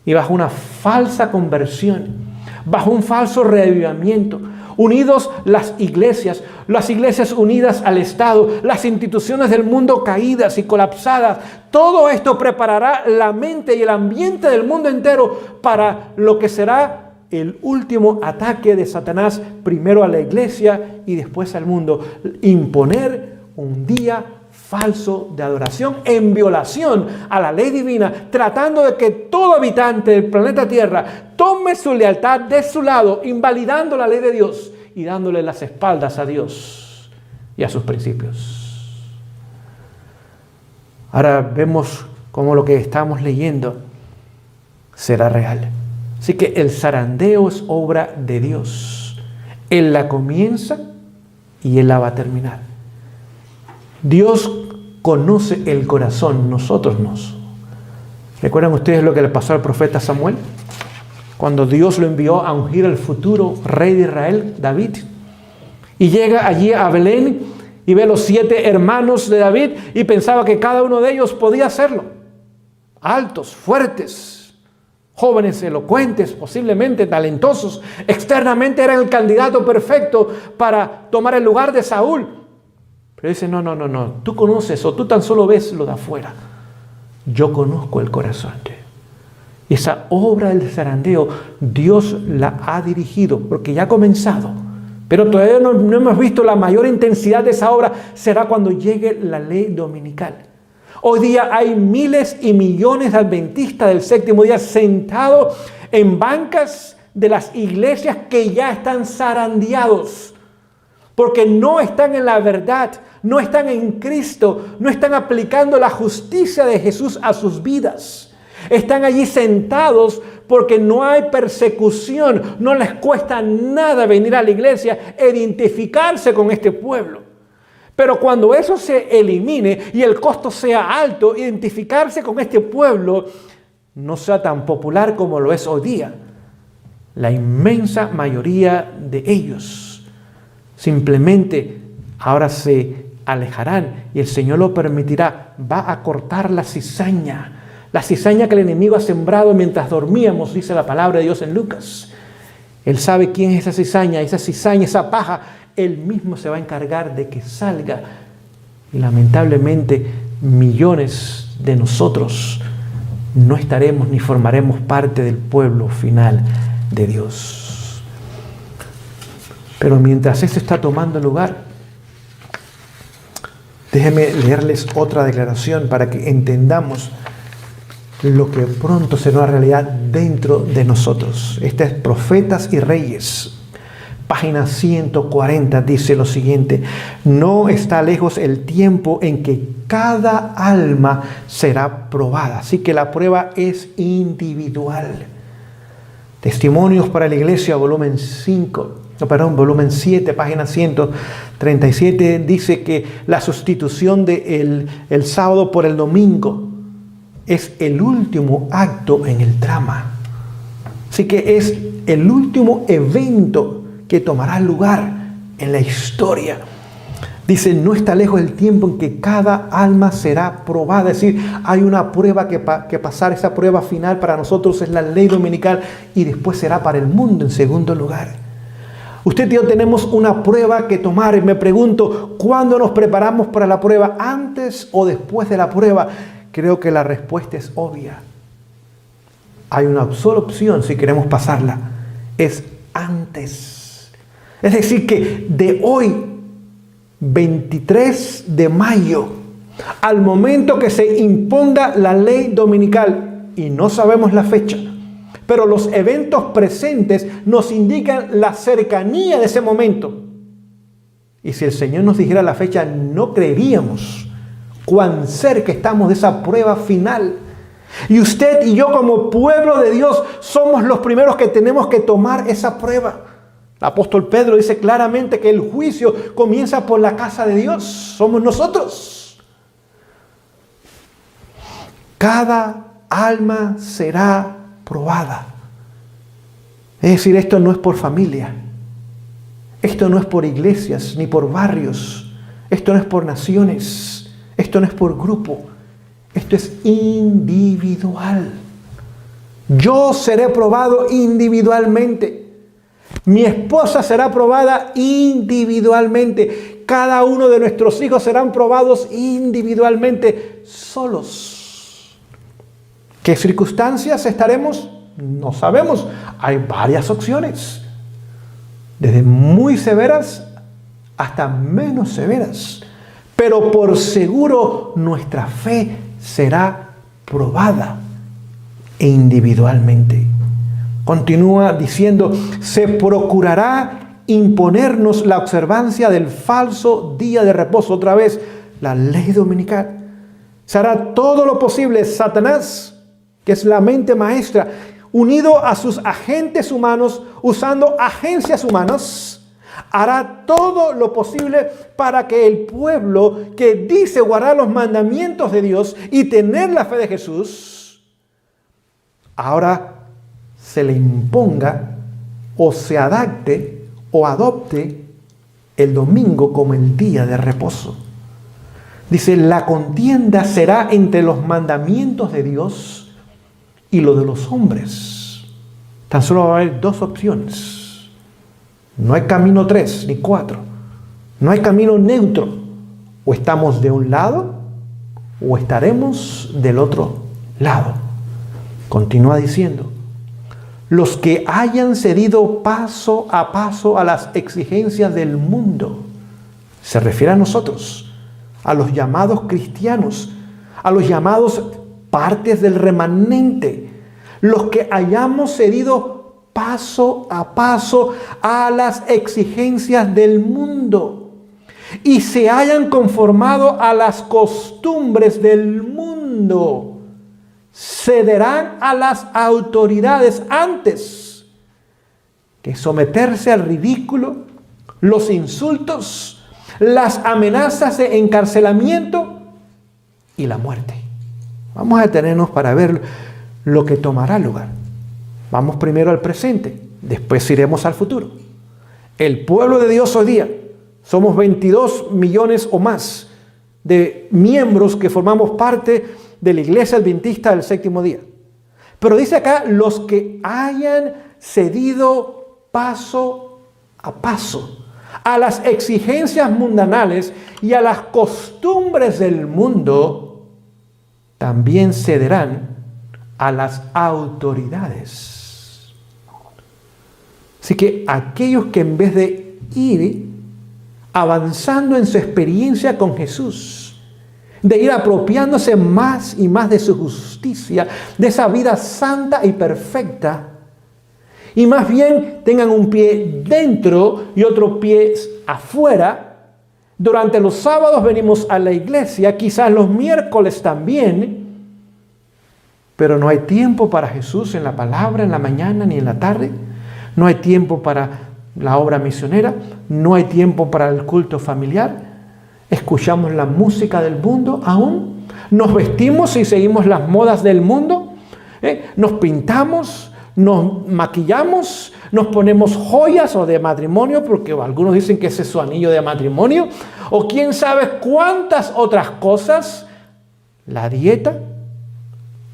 Y bajo una falsa conversión, bajo un falso reavivamiento, unidos las iglesias unidas al Estado, las instituciones del mundo caídas y colapsadas, todo esto preparará la mente y el ambiente del mundo entero para lo que será el último ataque de Satanás, primero a la iglesia y después al mundo. Imponer un día falso de adoración en violación a la ley divina, tratando de que todo habitante del planeta Tierra tome su lealtad de su lado, invalidando la ley de Dios y dándole las espaldas a Dios y a sus principios. Ahora vemos como lo que estamos leyendo, será real. Así que el zarandeo es obra de Dios. Él la comienza y Él la va a terminar. Dios conoce el corazón, nosotros no. ¿Recuerdan ustedes lo que le pasó al profeta Samuel? Cuando Dios lo envió a ungir al futuro rey de Israel, David. Y llega allí a Belén y ve a los 7 hermanos de David y pensaba que cada uno de ellos podía hacerlo. Altos, fuertes, jóvenes elocuentes, posiblemente talentosos. Externamente eran el candidato perfecto para tomar el lugar de Saúl. Pero dice, no, tú conoces o tú tan solo ves lo de afuera. Yo conozco el corazón. Esa obra del zarandeo, Dios la ha dirigido porque ya ha comenzado. Pero todavía no hemos visto la mayor intensidad de esa obra. Será cuando llegue la ley dominical. Hoy día hay miles y millones de adventistas del séptimo día sentados en bancas de las iglesias que ya están zarandeados. Porque no están en la verdad, no están en Cristo, no están aplicando la justicia de Jesús a sus vidas. Están allí sentados porque no hay persecución, no les cuesta nada venir a la iglesia e identificarse con este pueblo. Pero cuando eso se elimine y el costo sea alto, identificarse con este pueblo no sea tan popular como lo es hoy día. La inmensa mayoría de ellos simplemente ahora se alejarán y el Señor lo permitirá. Va a cortar la cizaña que el enemigo ha sembrado mientras dormíamos, dice la palabra de Dios en Lucas. Él sabe quién es esa cizaña, esa paja. Él mismo se va a encargar de que salga. Y lamentablemente millones de nosotros no estaremos ni formaremos parte del pueblo final de Dios. Pero mientras eso está tomando lugar, déjenme leerles otra declaración para que entendamos lo que pronto será una realidad dentro de nosotros. Este es Profetas y Reyes. Página 140 dice lo siguiente: no está lejos el tiempo en que cada alma será probada. Así que la prueba es individual. Testimonios para la Iglesia, volumen 7, página 137, dice que la sustitución de el sábado por el domingo es el último acto en el drama. Así que es el último evento que tomará lugar en la historia. Dice, no está lejos el tiempo en que cada alma será probada. Es decir, hay una prueba que pasar. Esa prueba final para nosotros es la ley dominical y después será para el mundo en segundo lugar. Usted y yo tenemos una prueba que tomar. Y me pregunto, ¿cuándo nos preparamos para la prueba? ¿Antes o después de la prueba? Creo que la respuesta es obvia. Hay una sola opción si queremos pasarla. Es antes. Es decir, que de hoy, 23 de mayo, al momento que se imponga la ley dominical, y no sabemos la fecha, pero los eventos presentes nos indican la cercanía de ese momento. Y si el Señor nos dijera la fecha, no creeríamos cuán cerca estamos de esa prueba final. Y usted y yo como pueblo de Dios somos los primeros que tenemos que tomar esa prueba. El apóstol Pedro dice claramente que el juicio comienza por la casa de Dios. Somos nosotros. Cada alma será probada. Es decir, esto no es por familia. Esto no es por iglesias ni por barrios. Esto no es por naciones. Esto no es por grupo. Esto es individual. Yo seré probado individualmente. Mi esposa será probada individualmente. Cada uno de nuestros hijos serán probados individualmente, solos. ¿Qué circunstancias estaremos? No sabemos. Hay varias opciones. Desde muy severas hasta menos severas. Pero por seguro nuestra fe será probada individualmente. Continúa diciendo, se procurará imponernos la observancia del falso día de reposo. Otra vez, la ley dominical. Se hará todo lo posible. Satanás, que es la mente maestra, unido a sus agentes humanos, usando agencias humanas, hará todo lo posible para que el pueblo que dice guardar los mandamientos de Dios y tener la fe de Jesús, ahora se le imponga o se adapte o adopte el domingo como el día de reposo. Dice, la contienda será entre los mandamientos de Dios y lo de los hombres. Tan solo va a haber dos opciones. No hay camino 3 ni 4. No hay camino neutro. O estamos de un lado o estaremos del otro lado. Continúa diciendo, los que hayan cedido paso a paso a las exigencias del mundo, se refiere a nosotros, a los llamados cristianos, a los llamados partes del remanente, los que hayamos cedido paso a paso a las exigencias del mundo y se hayan conformado a las costumbres del mundo, cederán a las autoridades antes que someterse al ridículo, los insultos, las amenazas de encarcelamiento y la muerte. Vamos a detenernos para ver lo que tomará lugar. Vamos primero al presente, después iremos al futuro. El pueblo de Dios hoy día, somos 22 millones o más de miembros que formamos parte de la Iglesia Adventista del Séptimo Día. Pero dice acá, los que hayan cedido paso a paso a las exigencias mundanales y a las costumbres del mundo, también cederán a las autoridades. Así que aquellos que en vez de ir avanzando en su experiencia con Jesús, de ir apropiándose más y más de su justicia, de esa vida santa y perfecta, y más bien tengan un pie dentro y otro pie afuera. Durante los sábados venimos a la iglesia, quizás los miércoles también, pero no hay tiempo para Jesús en la palabra, en la mañana ni en la tarde. No hay tiempo para la obra misionera, no hay tiempo para el culto familiar. Escuchamos la música del mundo aún, nos vestimos y seguimos las modas del mundo, nos pintamos, nos maquillamos, nos ponemos joyas o de matrimonio, porque algunos dicen que ese es su anillo de matrimonio, o quién sabe cuántas otras cosas, la dieta,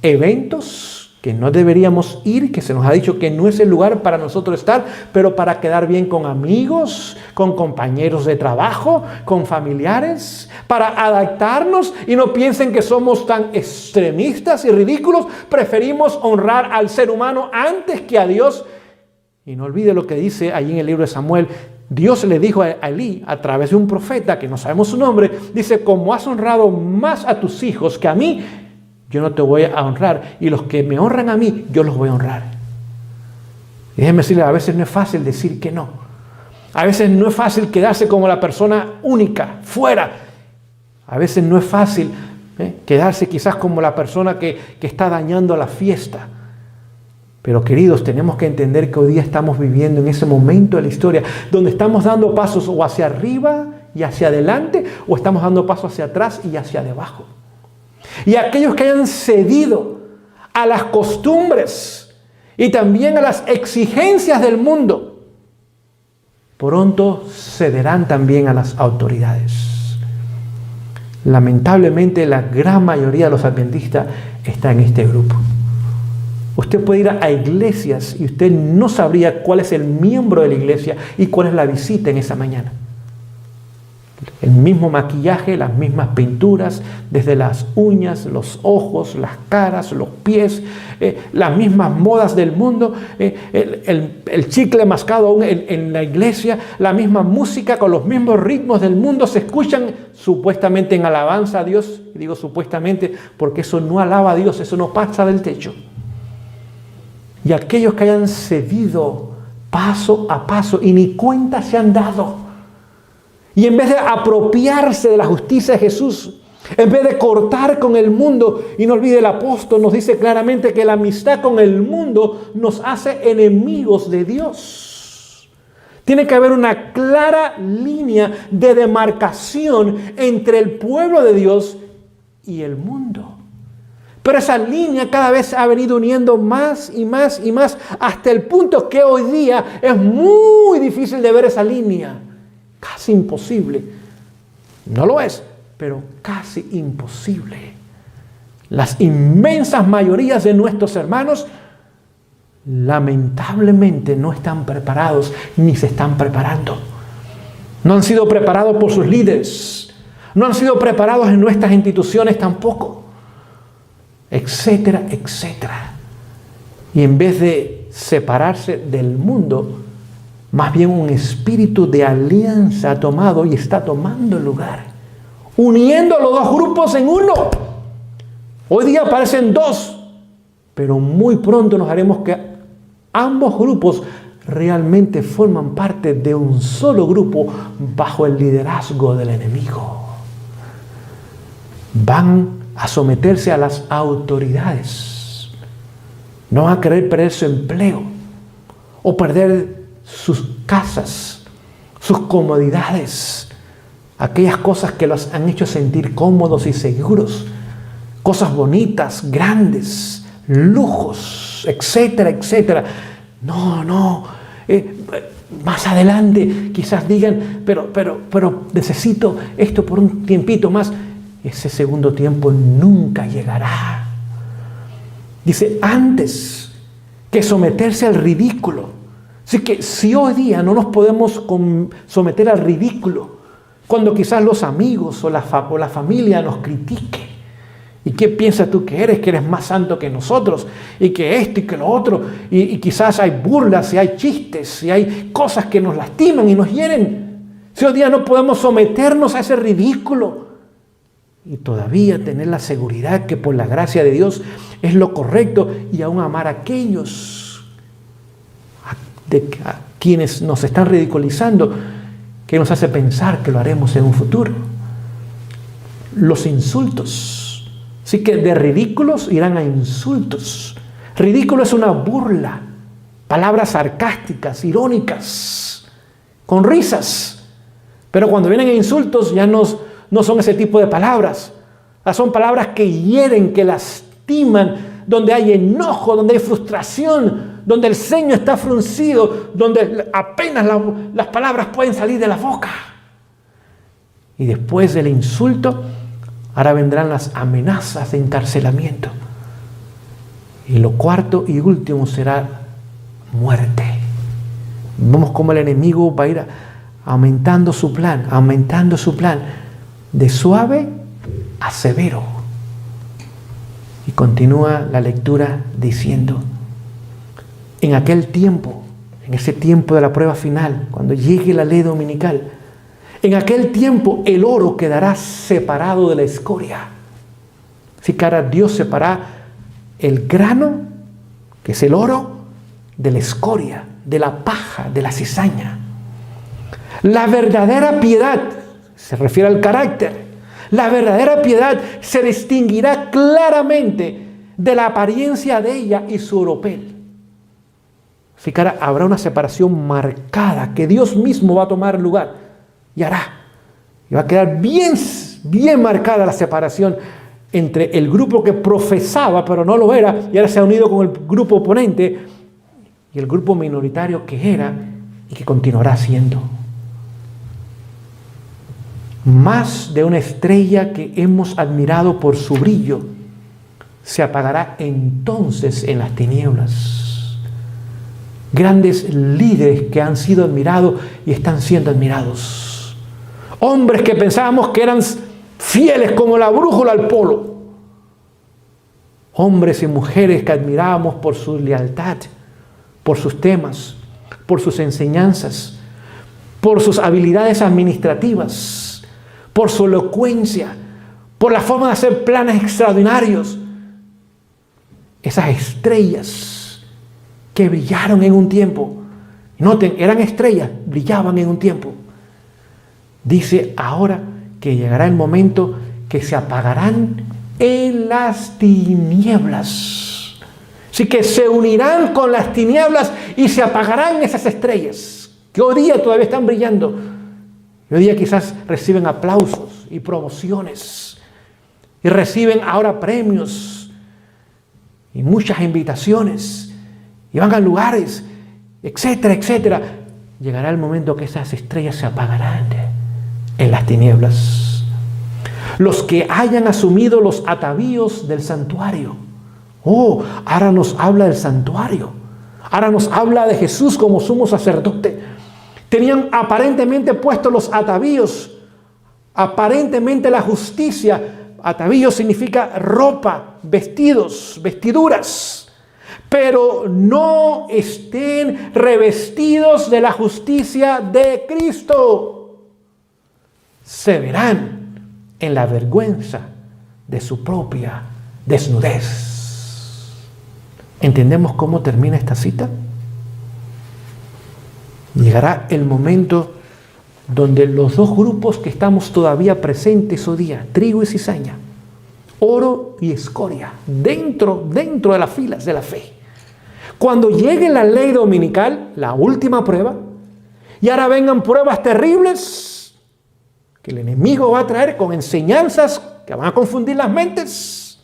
eventos que no deberíamos ir, que se nos ha dicho que no es el lugar para nosotros estar, pero para quedar bien con amigos, con compañeros de trabajo, con familiares, para adaptarnos y no piensen que somos tan extremistas y ridículos. Preferimos honrar al ser humano antes que a Dios. Y no olvide lo que dice allí en el libro de Samuel. Dios le dijo a Elí, a través de un profeta, que no sabemos su nombre, dice, como has honrado más a tus hijos que a mí, yo no te voy a honrar, y los que me honran a mí, yo los voy a honrar. Y déjenme decirles, a veces no es fácil decir que no. A veces no es fácil quedarse como la persona única, fuera. A veces no es fácil quedarse quizás como la persona que está dañando la fiesta. Pero queridos, tenemos que entender que hoy día estamos viviendo en ese momento de la historia donde estamos dando pasos o hacia arriba y hacia adelante, o estamos dando pasos hacia atrás y hacia debajo. Y aquellos que hayan cedido a las costumbres y también a las exigencias del mundo, pronto cederán también a las autoridades. Lamentablemente, la gran mayoría de los adventistas está en este grupo. Usted puede ir a iglesias y usted no sabría cuál es el miembro de la iglesia y cuál es la visita en esa mañana. El mismo maquillaje, las mismas pinturas, desde las uñas, los ojos, las caras, los pies, las mismas modas del mundo, el chicle mascado aún en la iglesia, la misma música con los mismos ritmos del mundo se escuchan supuestamente en alabanza a Dios. Y digo supuestamente porque eso no alaba a Dios, eso no pasa del techo. Y aquellos que hayan cedido paso a paso y ni cuenta se han dado, y en vez de apropiarse de la justicia de Jesús En vez de cortar con el mundo, y no olvide, el apóstol nos dice claramente que la amistad con el mundo nos hace enemigos de Dios. Tiene que haber una clara línea de demarcación entre el pueblo de Dios y el mundo. Pero esa línea cada vez ha venido uniendo más y más y más, hasta el punto que hoy día es muy difícil de ver esa línea. Casi imposible. No lo es, pero casi imposible. Las inmensas mayorías de nuestros hermanos lamentablemente no están preparados ni se están preparando. No han sido preparados por sus líderes. No han sido preparados en nuestras instituciones tampoco. Etcétera, etcétera. Y en vez de separarse del mundo, más bien un espíritu de alianza ha tomado y está tomando lugar, uniendo los dos grupos en uno. Hoy día parecen dos, pero muy pronto nos haremos que ambos grupos realmente forman parte de un solo grupo bajo el liderazgo del enemigo. Van a someterse a las autoridades. No van a querer perder su empleo o perder sus casas, sus comodidades, aquellas cosas que los han hecho sentir cómodos y seguros, cosas bonitas, grandes, lujos, etcétera, etcétera. No, más adelante quizás digan, pero necesito esto por un tiempito más. Ese segundo tiempo nunca llegará. Dice, antes que someterse al ridículo. Así que si hoy día no nos podemos someter al ridículo, cuando quizás los amigos o la familia nos critique, ¿y qué piensas tú que eres más santo que nosotros? Y que esto y que lo otro, y quizás hay burlas, y hay chistes, y hay cosas que nos lastiman y nos hieren. Si hoy día no podemos someternos a ese ridículo, y todavía tener la seguridad que por la gracia de Dios es lo correcto, y aún amar a aquellos a quienes nos están ridiculizando, que nos hace pensar que lo haremos en un futuro. Los insultos. Así que de ridículos irán a insultos. Ridículo es una burla, palabras sarcásticas, irónicas, con risas. Pero cuando vienen a insultos ya no son ese tipo de palabras. Son palabras que hieren, que lastiman, donde hay enojo, donde hay frustración, donde el ceño está fruncido, donde apenas las palabras pueden salir de la boca. Y después del insulto, ahora vendrán las amenazas de encarcelamiento. Y lo cuarto y último será muerte. Vemos cómo el enemigo va a ir aumentando su plan, de suave a severo. Y continúa la lectura diciendo, en aquel tiempo, en ese tiempo de la prueba final, cuando llegue la ley dominical, en aquel tiempo el oro quedará separado de la escoria. Así que ahora Dios separa el grano, que es el oro, de la escoria, de la paja, de la cizaña. La verdadera piedad, se refiere al carácter, la verdadera piedad se distinguirá claramente de la apariencia de ella y su oropel. Así que ahora habrá una separación marcada que Dios mismo va a tomar lugar y hará. Y va a quedar bien marcada la separación entre el grupo que profesaba pero no lo era y ahora se ha unido con el grupo oponente y el grupo minoritario que era y que continuará siendo. Más de una estrella que hemos admirado por su brillo se apagará entonces en las tinieblas. Grandes líderes que han sido admirados y están siendo admirados. Hombres que pensábamos que eran fieles como la brújula al polo. Hombres y mujeres que admirábamos por su lealtad, por sus temas, por sus enseñanzas, por sus habilidades administrativas, por su elocuencia, por la forma de hacer planes extraordinarios. Esas estrellas que brillaron en un tiempo, noten, eran estrellas, brillaban en un tiempo. Dice ahora que llegará el momento que se apagarán en las tinieblas. Así que se unirán con las tinieblas y se apagarán esas estrellas que hoy día todavía están brillando. Y hoy día quizás reciben aplausos y promociones y reciben ahora premios y muchas invitaciones y van a lugares, etcétera, etcétera. Llegará el momento que esas estrellas se apagarán en las tinieblas. Los que hayan asumido los atavíos del santuario. Oh, ahora nos habla del santuario. Ahora nos habla de Jesús como sumo sacerdote. Tenían aparentemente puestos los atavíos, aparentemente la justicia. Atavío significa ropa, vestidos, vestiduras. Pero no estén revestidos de la justicia de Cristo. Se verán en la vergüenza de su propia desnudez. ¿Entendemos cómo termina esta cita? Llegará el momento donde los dos grupos que estamos todavía presentes hoy día, trigo y cizaña, oro y escoria, dentro de las filas de la fe. Cuando llegue la ley dominical, la última prueba, y ahora vengan pruebas terribles que el enemigo va a traer con enseñanzas que van a confundir las mentes,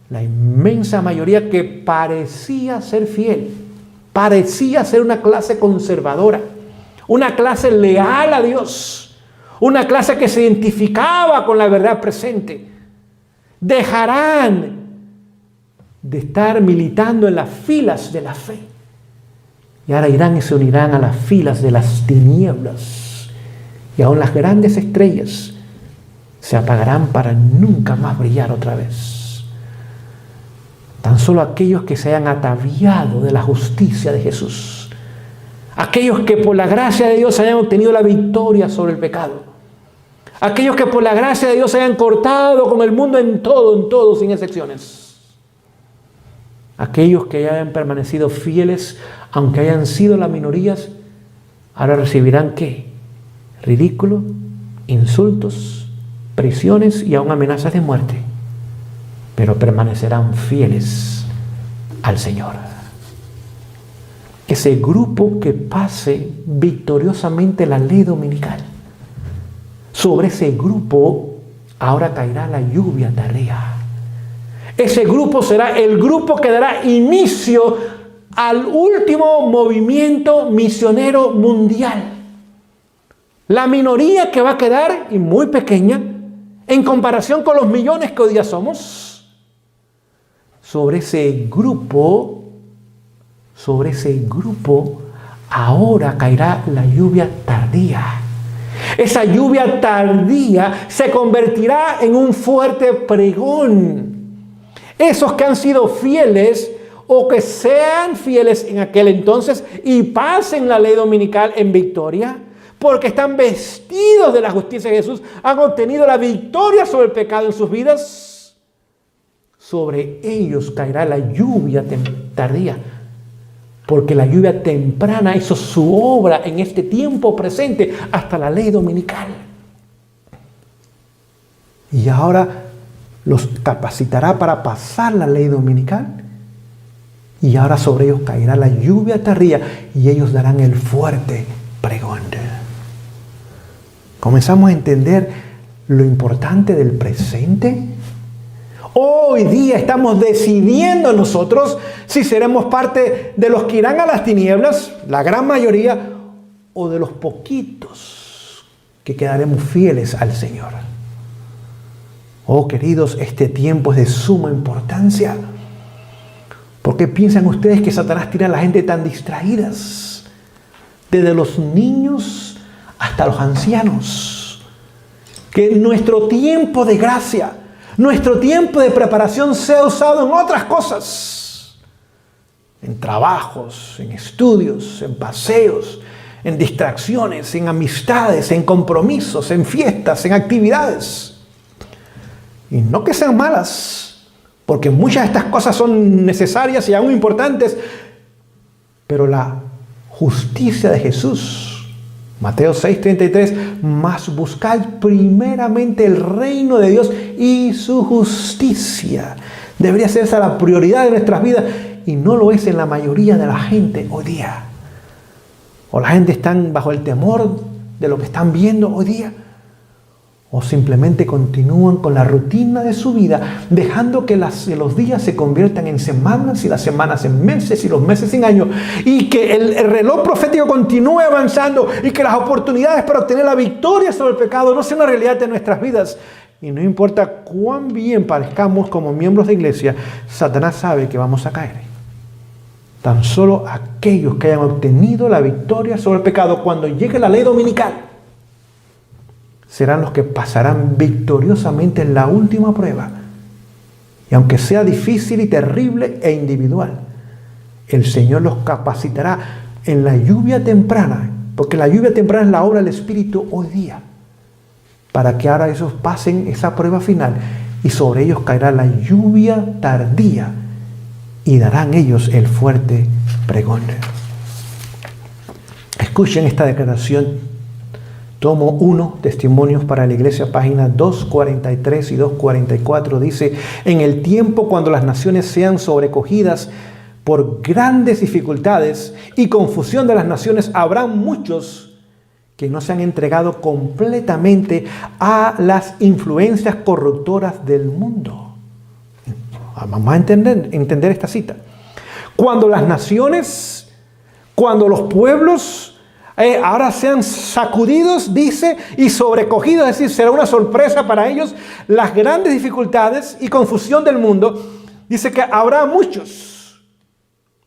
la inmensa mayoría que parecía ser fiel, parecía ser una clase conservadora, una clase leal a Dios, una clase que se identificaba con la verdad presente, dejarán de estar militando en las filas de la fe y ahora irán y se unirán a las filas de las tinieblas, y aún las grandes estrellas se apagarán para nunca más brillar otra vez. Tan solo aquellos que se hayan ataviado de la justicia de Jesús, aquellos que por la gracia de Dios hayan obtenido la victoria sobre el pecado, aquellos que por la gracia de Dios hayan cortado con el mundo en todo, sin excepciones, aquellos que hayan permanecido fieles, aunque hayan sido las minorías, ahora recibirán ¿qué? Ridículo, insultos, prisiones y aún amenazas de muerte, pero permanecerán fieles al Señor. Ese grupo que pase victoriosamente la ley dominical, sobre ese grupo ahora caerá la lluvia tardía. Ese grupo será el grupo que dará inicio al último movimiento misionero mundial. La minoría que va a quedar, y muy pequeña, en comparación con los millones que hoy día somos, sobre ese grupo ahora caerá la lluvia tardía. Esa lluvia tardía se convertirá en un fuerte pregón. Esos que han sido fieles o que sean fieles en aquel entonces y pasen la ley dominical en victoria, porque están vestidos de la justicia de Jesús, han obtenido la victoria sobre el pecado en sus vidas, sobre ellos caerá la lluvia tardía, porque la lluvia temprana hizo su obra en este tiempo presente hasta la ley dominical. Y ahora los capacitará para pasar la ley dominical, y ahora sobre ellos caerá la lluvia tardía y ellos darán el fuerte pregón. Comenzamos a entender lo importante del presente. Hoy día estamos decidiendo nosotros si seremos parte de los que irán a las tinieblas, la gran mayoría, o de los poquitos que quedaremos fieles al Señor. Oh, queridos, este tiempo es de suma importancia. ¿Por qué piensan ustedes que Satanás tiene a la gente tan distraídas? Desde los niños hasta los ancianos. Que nuestro tiempo de gracia, nuestro tiempo de preparación sea usado en otras cosas. En trabajos, en estudios, en paseos, en distracciones, en amistades, en compromisos, en fiestas, en actividades. Y no que sean malas, porque muchas de estas cosas son necesarias y aún importantes, pero la justicia de Jesús Mateo 6:33, mas buscad primeramente el reino de Dios y su justicia. Debería ser esa la prioridad de nuestras vidas y no lo es en la mayoría de la gente hoy día. O la gente está bajo el temor de lo que están viendo hoy día, o simplemente continúan con la rutina de su vida, dejando que los días se conviertan en semanas y las semanas en meses y los meses en años, y que el reloj profético continúe avanzando y que las oportunidades para obtener la victoria sobre el pecado no sean una realidad de nuestras vidas. Y no importa cuán bien parezcamos como miembros de iglesia, Satanás sabe que vamos a caer. Tan solo aquellos que hayan obtenido la victoria sobre el pecado cuando llegue la ley dominical serán los que pasarán victoriosamente en la última prueba. Y aunque sea difícil y terrible e individual, el Señor los capacitará en la lluvia temprana, porque la lluvia temprana es la obra del Espíritu hoy día, para que ahora ellos pasen esa prueba final y sobre ellos caerá la lluvia tardía y darán ellos el fuerte pregón. Escuchen esta declaración. Tomo 1, Testimonios para la Iglesia, página 243 y 244, dice: en el tiempo cuando las naciones sean sobrecogidas por grandes dificultades y confusión de las naciones, habrá muchos que no se han entregado completamente a las influencias corruptoras del mundo. Vamos a entender esta cita. Cuando las naciones, cuando los pueblos ahora sean sacudidos, dice, y sobrecogidos, es decir, será una sorpresa para ellos las grandes dificultades y confusión del mundo. Dice que habrá muchos,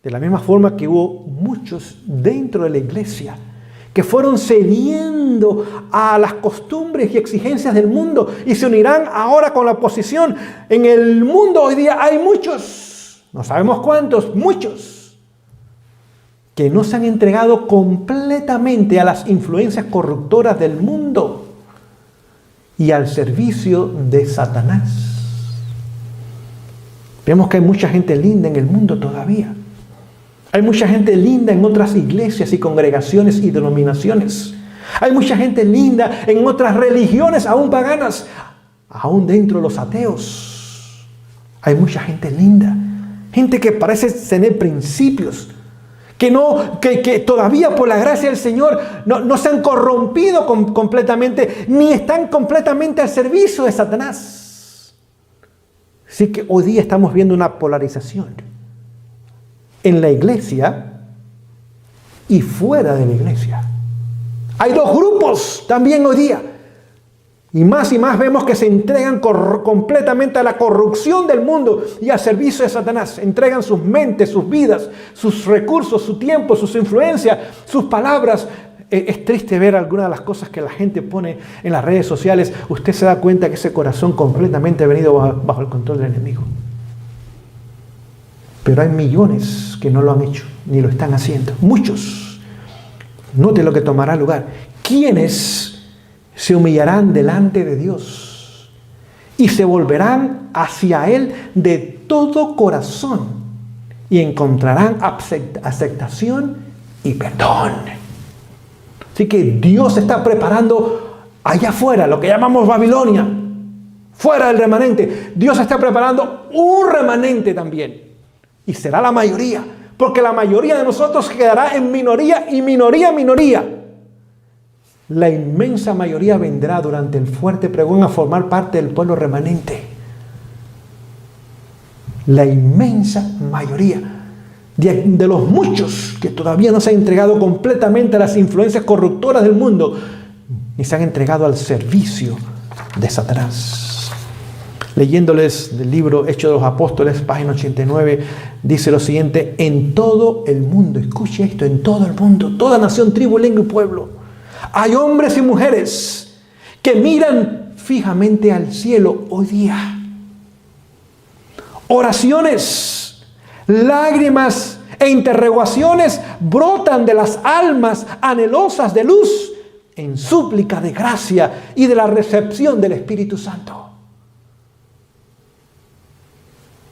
de la misma forma que hubo muchos dentro de la iglesia, que fueron cediendo a las costumbres y exigencias del mundo y se unirán ahora con la oposición. En el mundo hoy día hay muchos, no sabemos cuántos, muchos, que no se han entregado completamente a las influencias corruptoras del mundo y al servicio de Satanás. Vemos que hay mucha gente linda en el mundo todavía. Hay mucha gente linda en otras iglesias y congregaciones y denominaciones. Hay mucha gente linda en otras religiones aún paganas, aún dentro de los ateos. Hay mucha gente linda, gente que parece tener principios, que todavía por la gracia del Señor no se han corrompido completamente, ni están completamente al servicio de Satanás. Así que hoy día estamos viendo una polarización en la iglesia y fuera de la iglesia. Hay dos grupos también hoy día. Y más vemos que se entregan completamente a la corrupción del mundo y al servicio de Satanás. Entregan sus mentes, sus vidas, sus recursos, su tiempo, sus influencias, sus palabras. Es triste ver algunas de las cosas que la gente pone en las redes sociales. Usted se da cuenta que ese corazón completamente ha venido bajo el control del enemigo. Pero hay millones que no lo han hecho, ni lo están haciendo. Muchos. Note lo que tomará lugar. ¿Quiénes se humillarán delante de Dios y se volverán hacia Él de todo corazón y encontrarán aceptación y perdón? Así que Dios está preparando allá afuera, lo que llamamos Babilonia, fuera del remanente. Dios está preparando un remanente también, y será la mayoría, porque la mayoría de nosotros quedará en minoría y minoría. La inmensa mayoría vendrá durante el fuerte pregón a formar parte del pueblo remanente. La inmensa mayoría de los muchos que todavía no se han entregado completamente a las influencias corruptoras del mundo, ni se han entregado al servicio de Satanás. Leyéndoles del libro Hechos de los Apóstoles, página 89, dice lo siguiente: en todo el mundo, escuche esto, en todo el mundo, toda nación, tribu, lengua y pueblo, hay hombres y mujeres que miran fijamente al cielo hoy día. Oraciones, lágrimas e interrogaciones brotan de las almas anhelosas de luz en súplica de gracia y de la recepción del Espíritu Santo.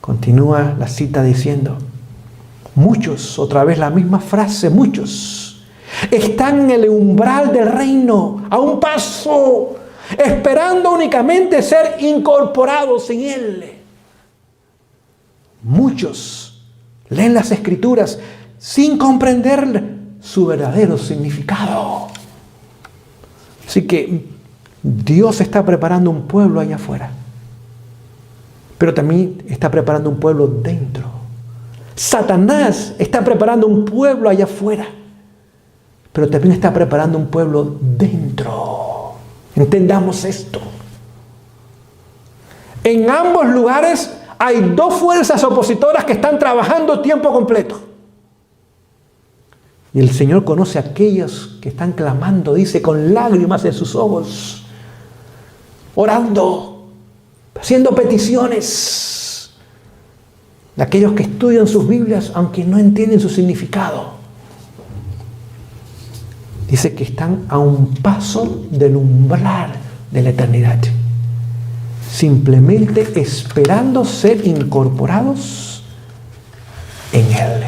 Continúa la cita diciendo: muchos, otra vez la misma frase, muchos Están en el umbral del reino, a un paso, esperando únicamente ser incorporados en Él. Muchos leen las Escrituras sin comprender su verdadero significado. Así que Dios está preparando un pueblo allá afuera, pero también está preparando un pueblo dentro. Satanás está preparando un pueblo allá afuera, pero también está preparando un pueblo dentro. Entendamos esto. En ambos lugares hay dos fuerzas opositoras que están trabajando tiempo completo. Y el Señor conoce a aquellos que están clamando, dice, con lágrimas en sus ojos, orando, haciendo peticiones. De aquellos que estudian sus Biblias, aunque no entienden su significado. Dice que están a un paso del umbral de la eternidad, simplemente esperando ser incorporados en Él.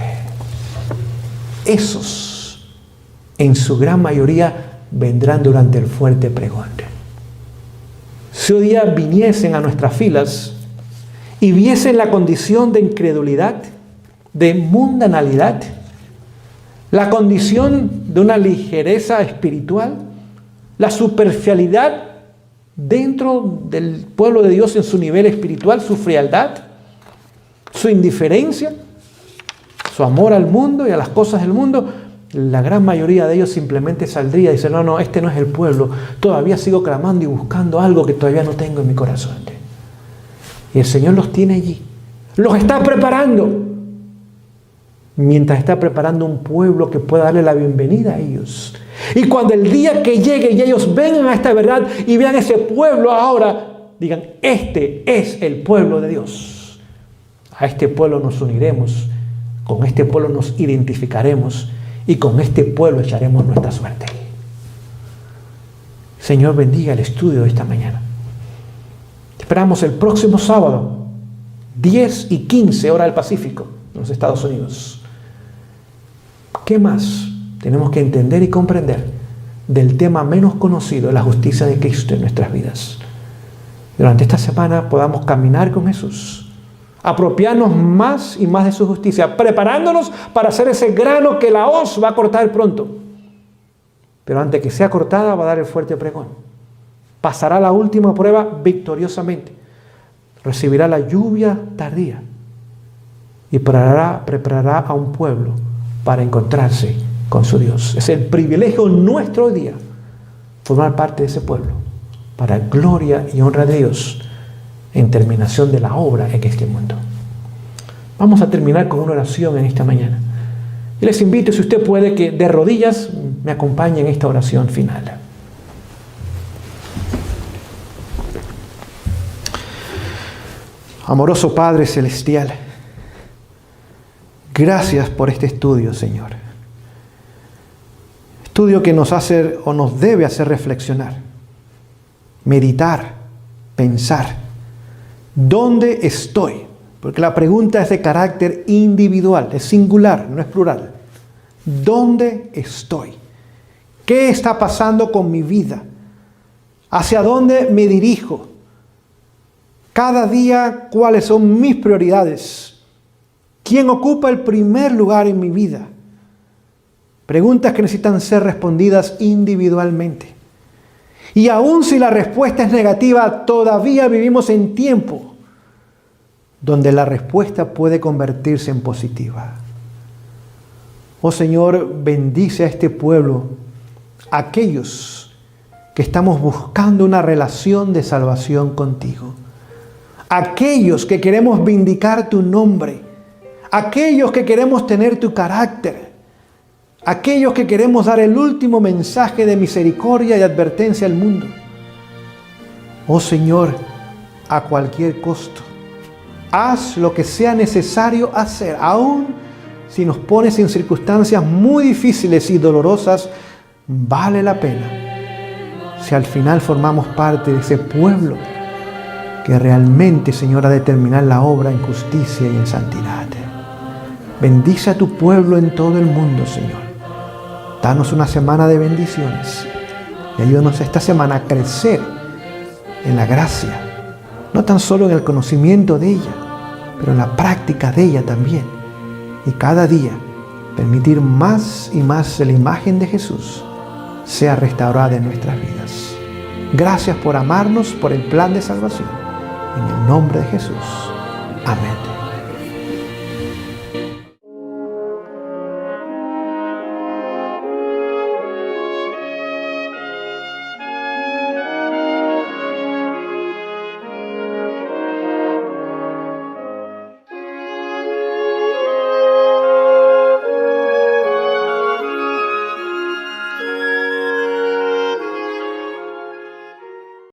Esos, en su gran mayoría, vendrán durante el fuerte pregón. Si hoy día viniesen a nuestras filas y viesen la condición de incredulidad, de mundanalidad, la condición de una ligereza espiritual, la superficialidad dentro del pueblo de Dios en su nivel espiritual, su frialdad, su indiferencia, su amor al mundo y a las cosas del mundo, la gran mayoría de ellos simplemente saldría y dice, no, este no es el pueblo, todavía sigo clamando y buscando algo que todavía no tengo en mi corazón. Y el Señor los tiene allí, los está preparando, mientras está preparando un pueblo que pueda darle la bienvenida a ellos. Y cuando el día que llegue y ellos vengan a esta verdad y vean ese pueblo ahora, digan, este es el pueblo de Dios. A este pueblo nos uniremos, con este pueblo nos identificaremos y con este pueblo echaremos nuestra suerte. Señor, bendiga el estudio de esta mañana. Esperamos el próximo sábado, 10:15 hora del Pacífico, en los Estados Unidos. ¿Qué más tenemos que entender y comprender del tema menos conocido, la justicia de Cristo en nuestras vidas? Durante esta semana podamos caminar con Jesús, apropiarnos más y más de su justicia, preparándonos para hacer ese grano que la hoz va a cortar pronto. Pero antes que sea cortada va a dar el fuerte pregón. Pasará la última prueba victoriosamente. Recibirá la lluvia tardía y preparará a un pueblo para encontrarse con su Dios. Es el privilegio nuestro hoy día formar parte de ese pueblo para gloria y honra de Dios en terminación de la obra en este mundo. Vamos a terminar con una oración en esta mañana. Y les invito, si usted puede, que de rodillas me acompañe en esta oración final. Amoroso Padre Celestial, gracias por este estudio, Señor. Estudio que nos hace o nos debe hacer reflexionar, meditar, pensar. ¿Dónde estoy? Porque la pregunta es de carácter individual, es singular, no es plural. ¿Dónde estoy? ¿Qué está pasando con mi vida? ¿Hacia dónde me dirijo? Cada día, ¿cuáles son mis prioridades? ¿Quién ocupa el primer lugar en mi vida? Preguntas que necesitan ser respondidas individualmente. Y aun si la respuesta es negativa, todavía vivimos en tiempo donde la respuesta puede convertirse en positiva. Oh Señor, bendice a este pueblo, aquellos que estamos buscando una relación de salvación contigo, aquellos que queremos vindicar tu nombre, aquellos que queremos tener tu carácter, aquellos que queremos dar el último mensaje de misericordia y advertencia al mundo. Oh Señor, a cualquier costo, haz lo que sea necesario hacer, aun si nos pones en circunstancias muy difíciles y dolorosas, vale la pena. Si al final formamos parte de ese pueblo que realmente, Señor, ha de terminar la obra en justicia y en santidad. Bendice a tu pueblo en todo el mundo, Señor. Danos una semana de bendiciones y ayúdanos esta semana a crecer en la gracia, no tan solo en el conocimiento de ella, pero en la práctica de ella también. Y cada día permitir más y más de la imagen de Jesús sea restaurada en nuestras vidas. Gracias por amarnos, por el plan de salvación. En el nombre de Jesús. Amén.